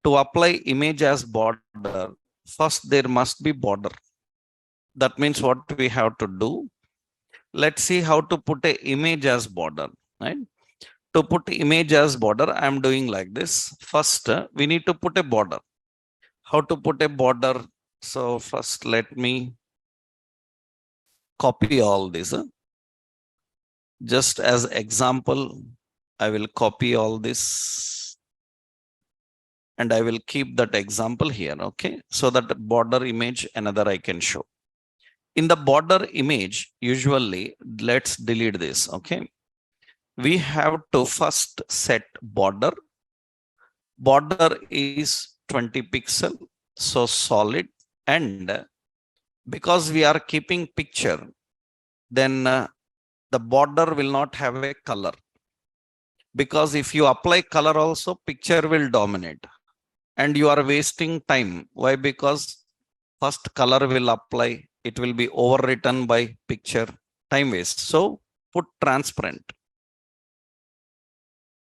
to apply image as border, first there must be border. That means what we have to do. Let's see how to put a image as border, right? To put image as border, I am doing like this. First, we need to put a border. How to put a border? So first, let me copy all this. Just as example, I will copy all this and I will keep that example here. Okay. So that border image, another I can show. In the border image, usually, let's delete this. Okay. We have to first set border. Border is 20 pixel, so solid. And because we are keeping picture, then the border will not have a color. Because if you apply color also, picture will dominate. And you are wasting time. Why? Because first color will apply. It will be overwritten by picture. Time waste. So put transparent.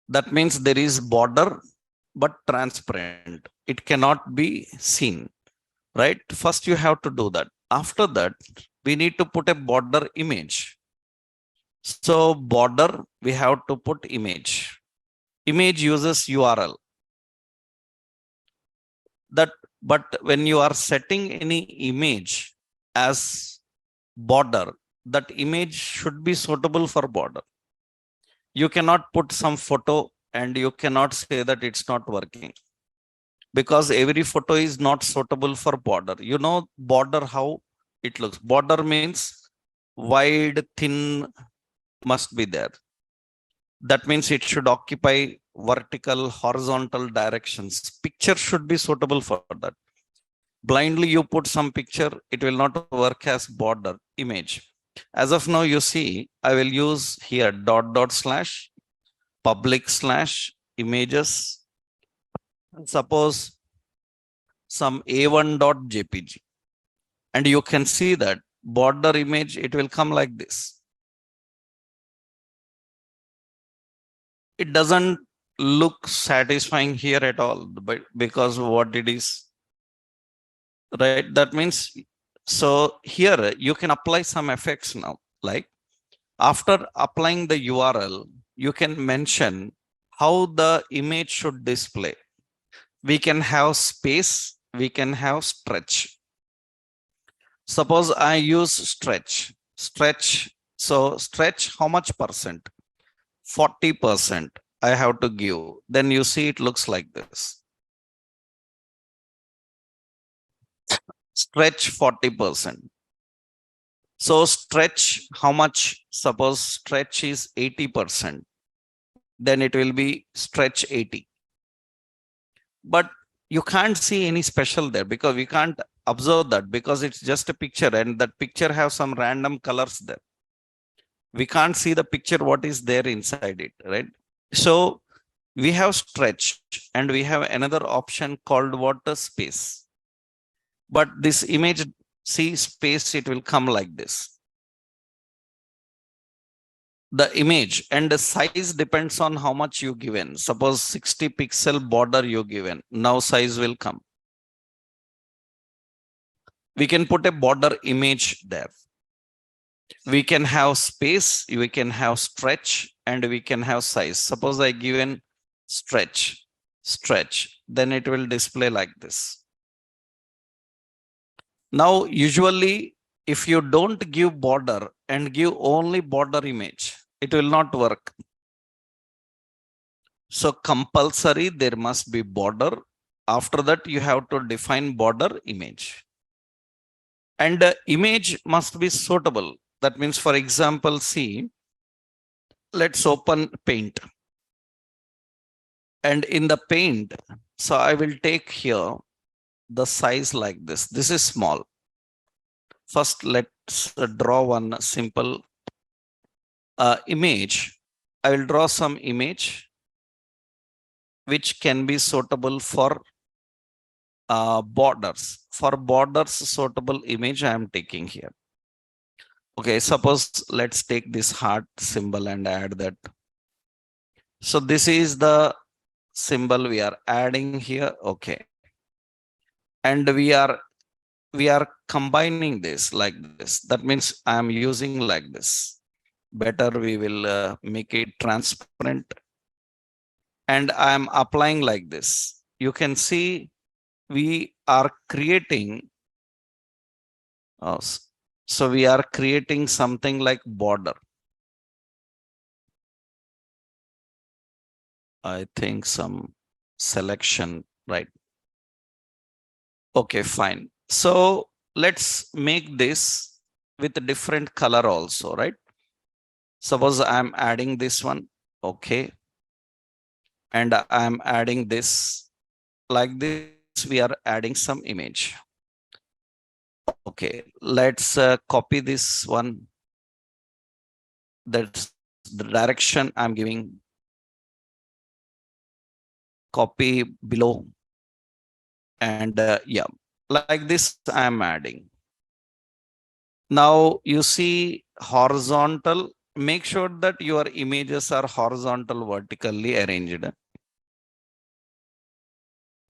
That means there is border, but transparent. It cannot be seen, right? First, you have to do that. After that, we need to put a border image. So border, we have to put image. Image uses URL. But when you are setting any image as border, that image should be suitable for border. You cannot put some photo and you cannot say that it's not working, because every photo is not suitable for border. You know border, how it looks. Border means wide, thin must be there. That means it should occupy vertical, horizontal directions. Picture should be suitable for that. Blindly you put some picture, it will not work as border image. As of now, you see, I will use here / public / images. Suppose some a1.jpg. And you can see that border image, it will come like this. It doesn't look satisfying here at all, but because what it is, right? That means, so here you can apply some effects now. Like after applying the URL, you can mention how the image should display. We can have space, we can have stretch. Suppose I use stretch. So stretch, how much percent? 40% I have to give. Then you see it looks like this. Stretch 40%. So stretch, how much? Suppose stretch is 80%. Then it will be stretch 80. But you can't see any special there because we can't observe that, because it's just a picture and that picture have some random colors there. We can't see the picture, what is there inside it, right? So we have stretch and we have another option called water space. But this image, see space, it will come like this. The image and the size depends on how much you given. Suppose 60 pixel border you given. Now size will come. We can put a border image there. We can have space, we can have stretch, and we can have size. Suppose I given stretch, then it will display like this. Now, usually, if you don't give border and give only border image, it will not work. So compulsory, there must be border. After that, you have to define border image. And the image must be suitable. That means, for example, see, let's open paint. And in the paint, so I will take here the size like this. This is small. First, let's draw one simple image. I will draw some image which can be suitable for borders. For borders suitable image I am taking here. Okay, suppose let's take this heart symbol and add that. So this is the symbol we are adding here. Okay. And we are combining this like this. That means I am using like this. Better we will make it transparent. And I am applying like this. You can see we are creating. So we are creating something like border. I think some selection, right? Okay, fine. So let's make this with a different color also, right? Suppose I'm adding this one. Okay. And I'm adding this like this. We are adding some image. Okay. Let's copy this one. That's the direction I'm giving. Copy below. And yeah, like this I'm adding. Now you see horizontal. Make sure that your images are horizontal, vertically arranged.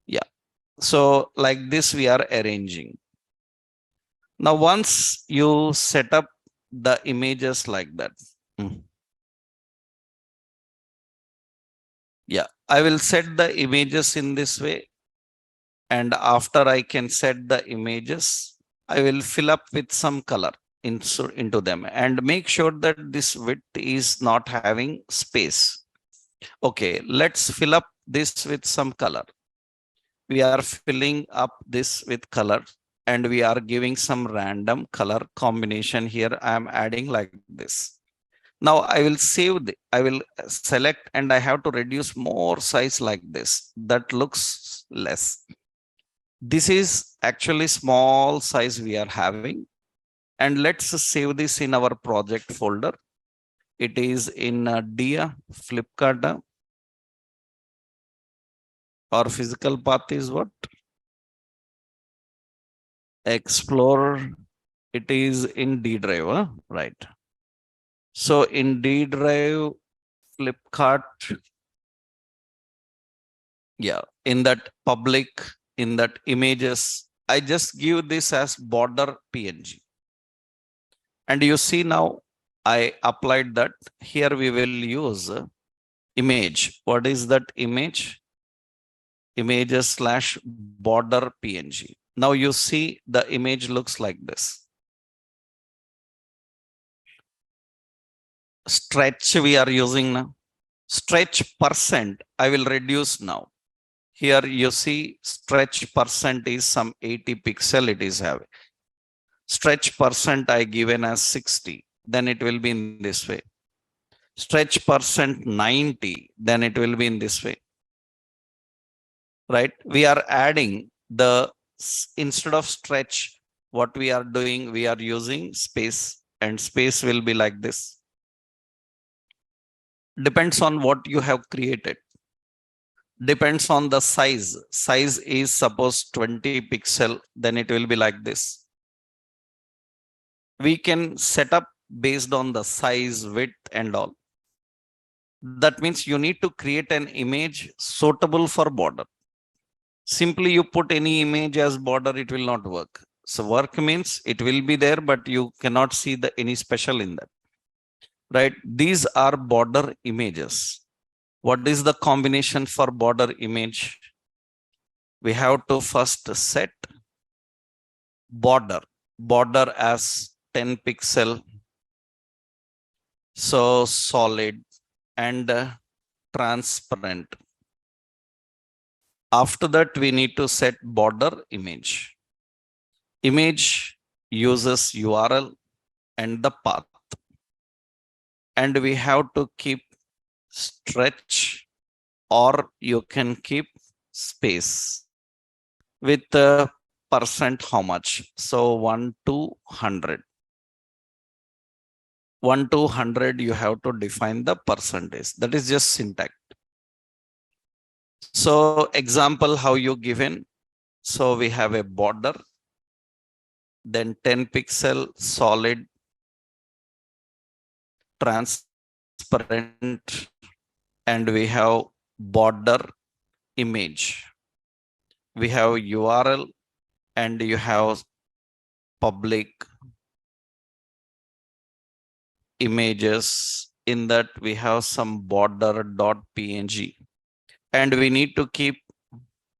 Yeah. So like this we are arranging. Now once you set up the images like that. Yeah, I will set the images in this way. And after I can set the images, I will fill up with some color into them and make sure that this width is not having space. Okay, let's fill up this with some color. We are filling up this with color and we are giving some random color combination here. I am adding like this. Now I will save I will select and I have to reduce more size like this. That looks less. This is actually small size we are having. And let's save this in our project folder. It is in Dia, Flipkart. Our physical path is what? Explorer. It is in D drive, right? So in D drive, Flipkart, yeah, in that public, in that images, I just give this as border PNG. And you see now I applied that. Here we will use image. What is that image? Images slash border PNG. Now you see the image looks like this. Stretch we are using now. Stretch percent I will reduce now. Here you see stretch percent is some 80 pixel it is having. Stretch percent I given as 60. Then it will be in this way. Stretch percent 90. Then it will be in this way. Right? We are adding the, instead of stretch, what we are doing, we are using space, and space will be like this. Depends on what you have created. Depends on the size. Size is suppose 20 pixel, then it will be like this. We can set up based on the size, width and all. That means you need to create an image suitable for border. Simply you put any image as border, it will not work. So work means it will be there, but you cannot see the any special in that. Right? These are border images. What is the combination for border image? We have to first set border as 10 pixel. So solid and transparent. After that, we need to set border image. Image uses URL and the path. And we have to keep stretch, or you can keep space with percent how much? So 1 to 100. 1 to 100, you have to define the percentage. That is just syntax. So example, how you given. So we have a border, then 10 pixel solid transparent, and we have border image. We have URL and you have public images. In that we have some border.png, and we need to keep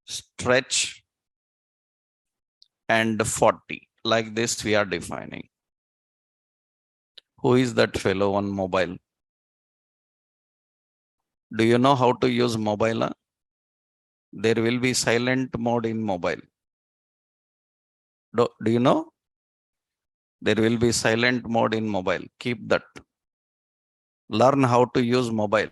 stretch and 40. Like this we are defining. Who is that fellow on mobile? Do you know how to use mobile? There will be silent mode in mobile. Do you know? There will be silent mode in mobile. Keep that. Learn how to use mobile.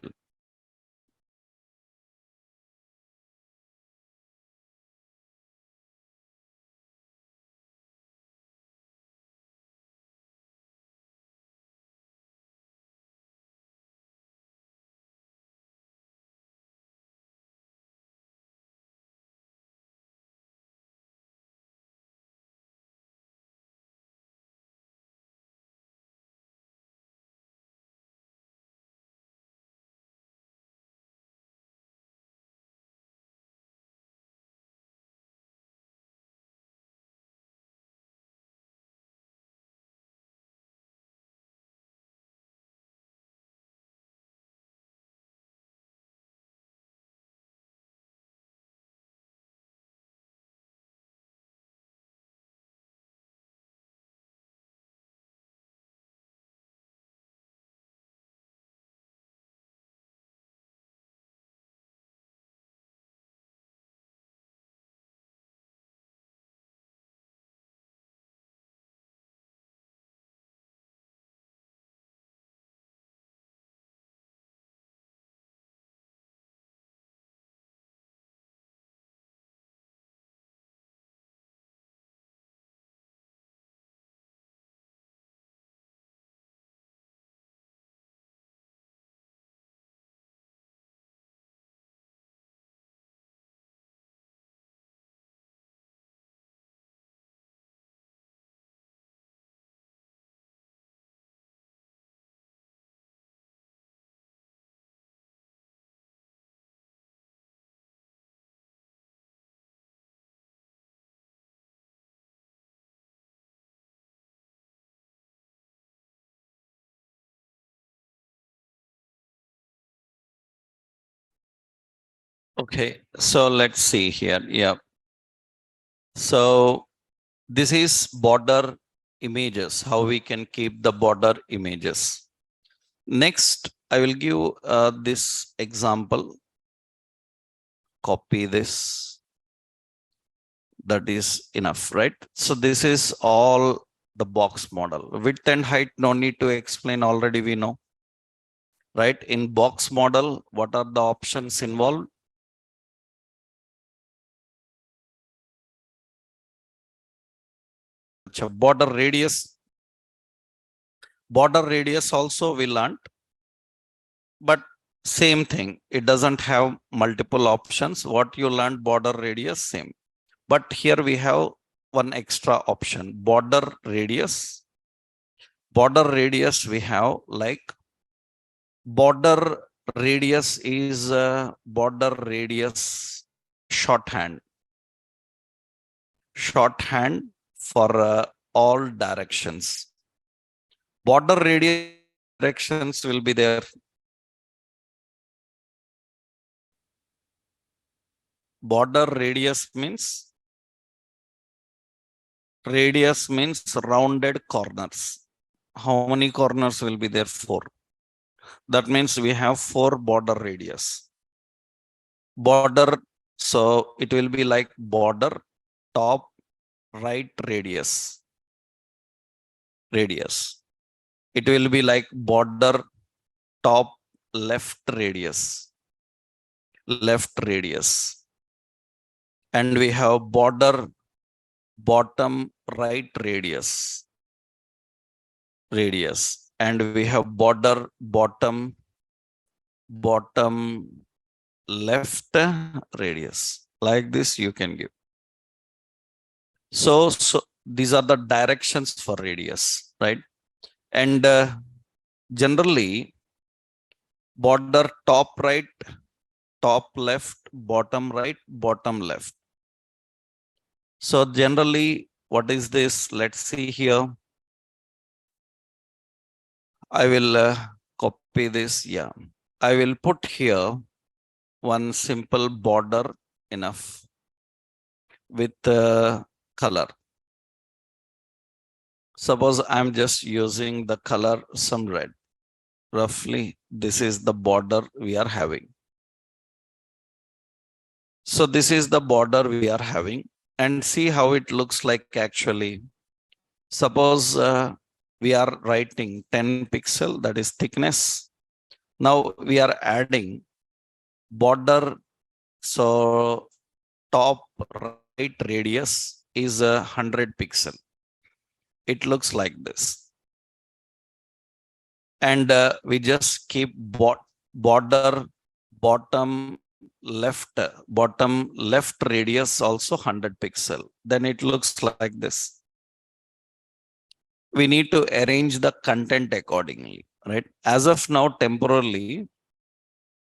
Okay, so let's see here. Yeah. So this is border images, how we can keep the border images. Next, I will give this example. Copy this. That is enough, right? So this is all the box model. Width and height, no need to explain, already we know. Right? In box model, what are the options involved? Border radius. Border radius also we learned, but same thing. It doesn't have multiple options. What you learned, border radius, same. But here we have one extra option, border radius. Border radius we have like border radius is border radius shorthand. Shorthand for all directions. Border radius directions will be there. Border radius means rounded corners. How many corners will be there? 4. That means we have 4 border radius. Border, so it will be like border top right radius. It will be like border top left radius. And we have border bottom right radius, and we have border bottom left radius. Like this you can give. So these are the directions for radius, right? And generally border top right, top left, bottom right, bottom left. So generally what is this? Let's see here. I will copy this. Yeah, I will put here one simple border enough with color. Suppose I'm just using the color some red. Roughly, this is the border we are having. So this is the border we are having, and see how it looks like actually. Suppose we are writing 10 pixel, that is thickness. Now we are adding border. So top right radius is 100 pixel. It looks like this. And we just keep border bottom left radius also 100 pixel. Then it looks like this. We need to arrange the content accordingly, right? As of now, temporarily,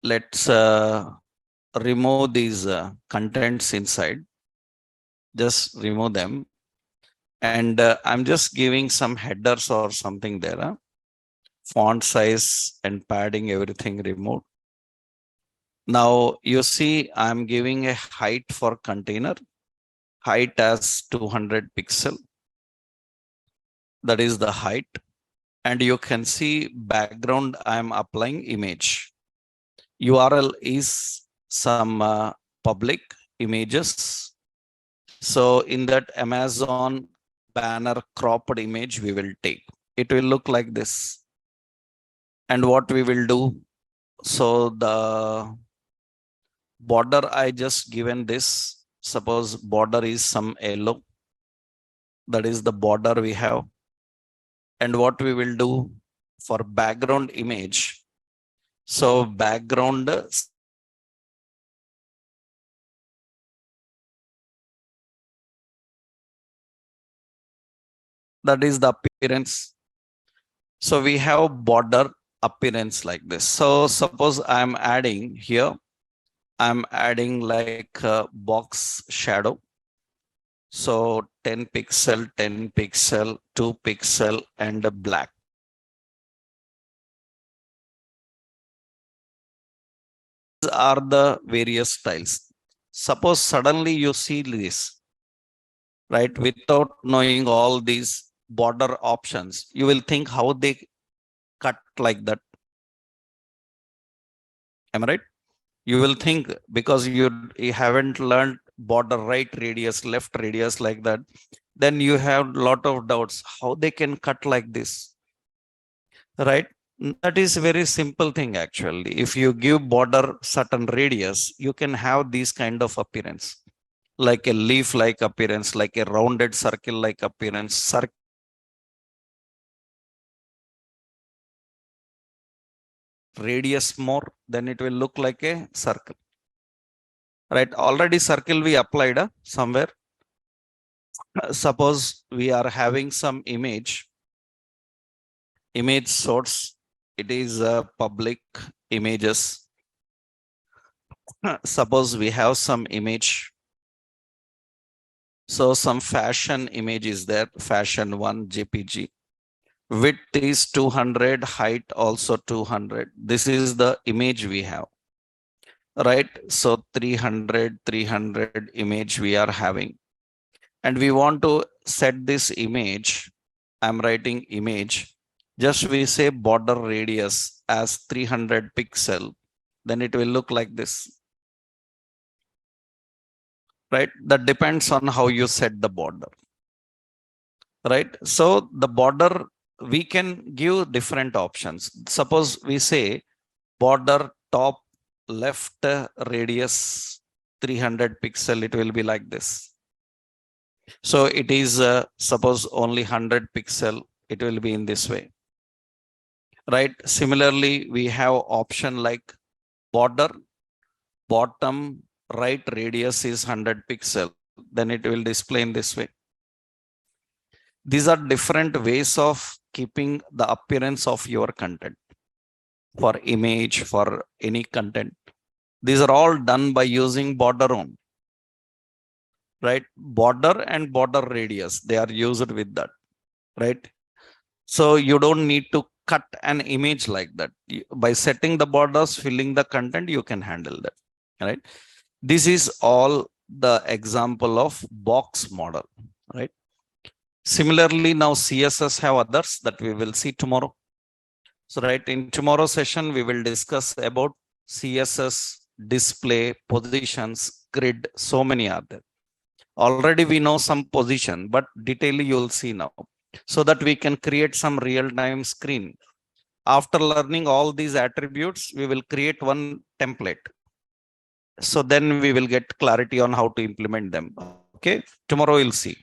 let's remove these contents inside. Just remove them. And I'm just giving some headers or something there. Font size and padding, everything removed. Now you see I'm giving a height for container, height as 200 pixel. That is the height. And you can see background, I'm applying image. URL is some public images. So in that Amazon banner cropped image we will take. It will look like this. And what we will do, so the border I just given this, suppose border is some yellow. That is the border we have. And what we will do for background image. So background, that is the appearance. So we have border appearance like this. So suppose I'm adding here, I'm adding like a box shadow. So 10 pixel, 10 pixel, 2 pixel, and a black. These are the various styles. Suppose suddenly you see this, right? Without knowing all these border options, you will think how they cut like that. Am I right? You will think because you haven't learned border right radius, left radius like that, then you have a lot of doubts how they can cut like this, right? That is a very simple thing actually. If you give border certain radius, you can have these kind of appearance, like a leaf like appearance, like a rounded circle like appearance. Radius more, then it will look like a circle, right? Already circle we applied somewhere. Suppose we are having some image source, it is public images. Suppose we have some image, so some fashion image is there, fashion 1 jpg, width is 200, height also 200. This is the image we have, right? So 300 image we are having, and we want to set this image. I'm writing image, just we say border radius as 300 pixel, then it will look like this, right? That depends on how you set the border, right? So the border, we can give different options. Suppose we say border top left radius 300 pixel, it will be like this. So it is suppose only 100 pixel, it will be in this way, right? Similarly, we have option like border, bottom right radius is 100 pixel, then it will display in this way. These are different ways of keeping the appearance of your content for image, for any content. These are all done by using border on, right? Border and border radius, they are used with that, right? So you don't need to cut an image like that. By setting the borders, filling the content, you can handle that, right? This is all the example of box model, right? Similarly, now CSS have others that we will see tomorrow. So right, in tomorrow's session, we will discuss about CSS, display, positions, grid, so many are there. Already we know some position, but detail you will see now, so that we can create some real-time screen. After learning all these attributes, we will create one template. So then we will get clarity on how to implement them. Okay, tomorrow we'll see.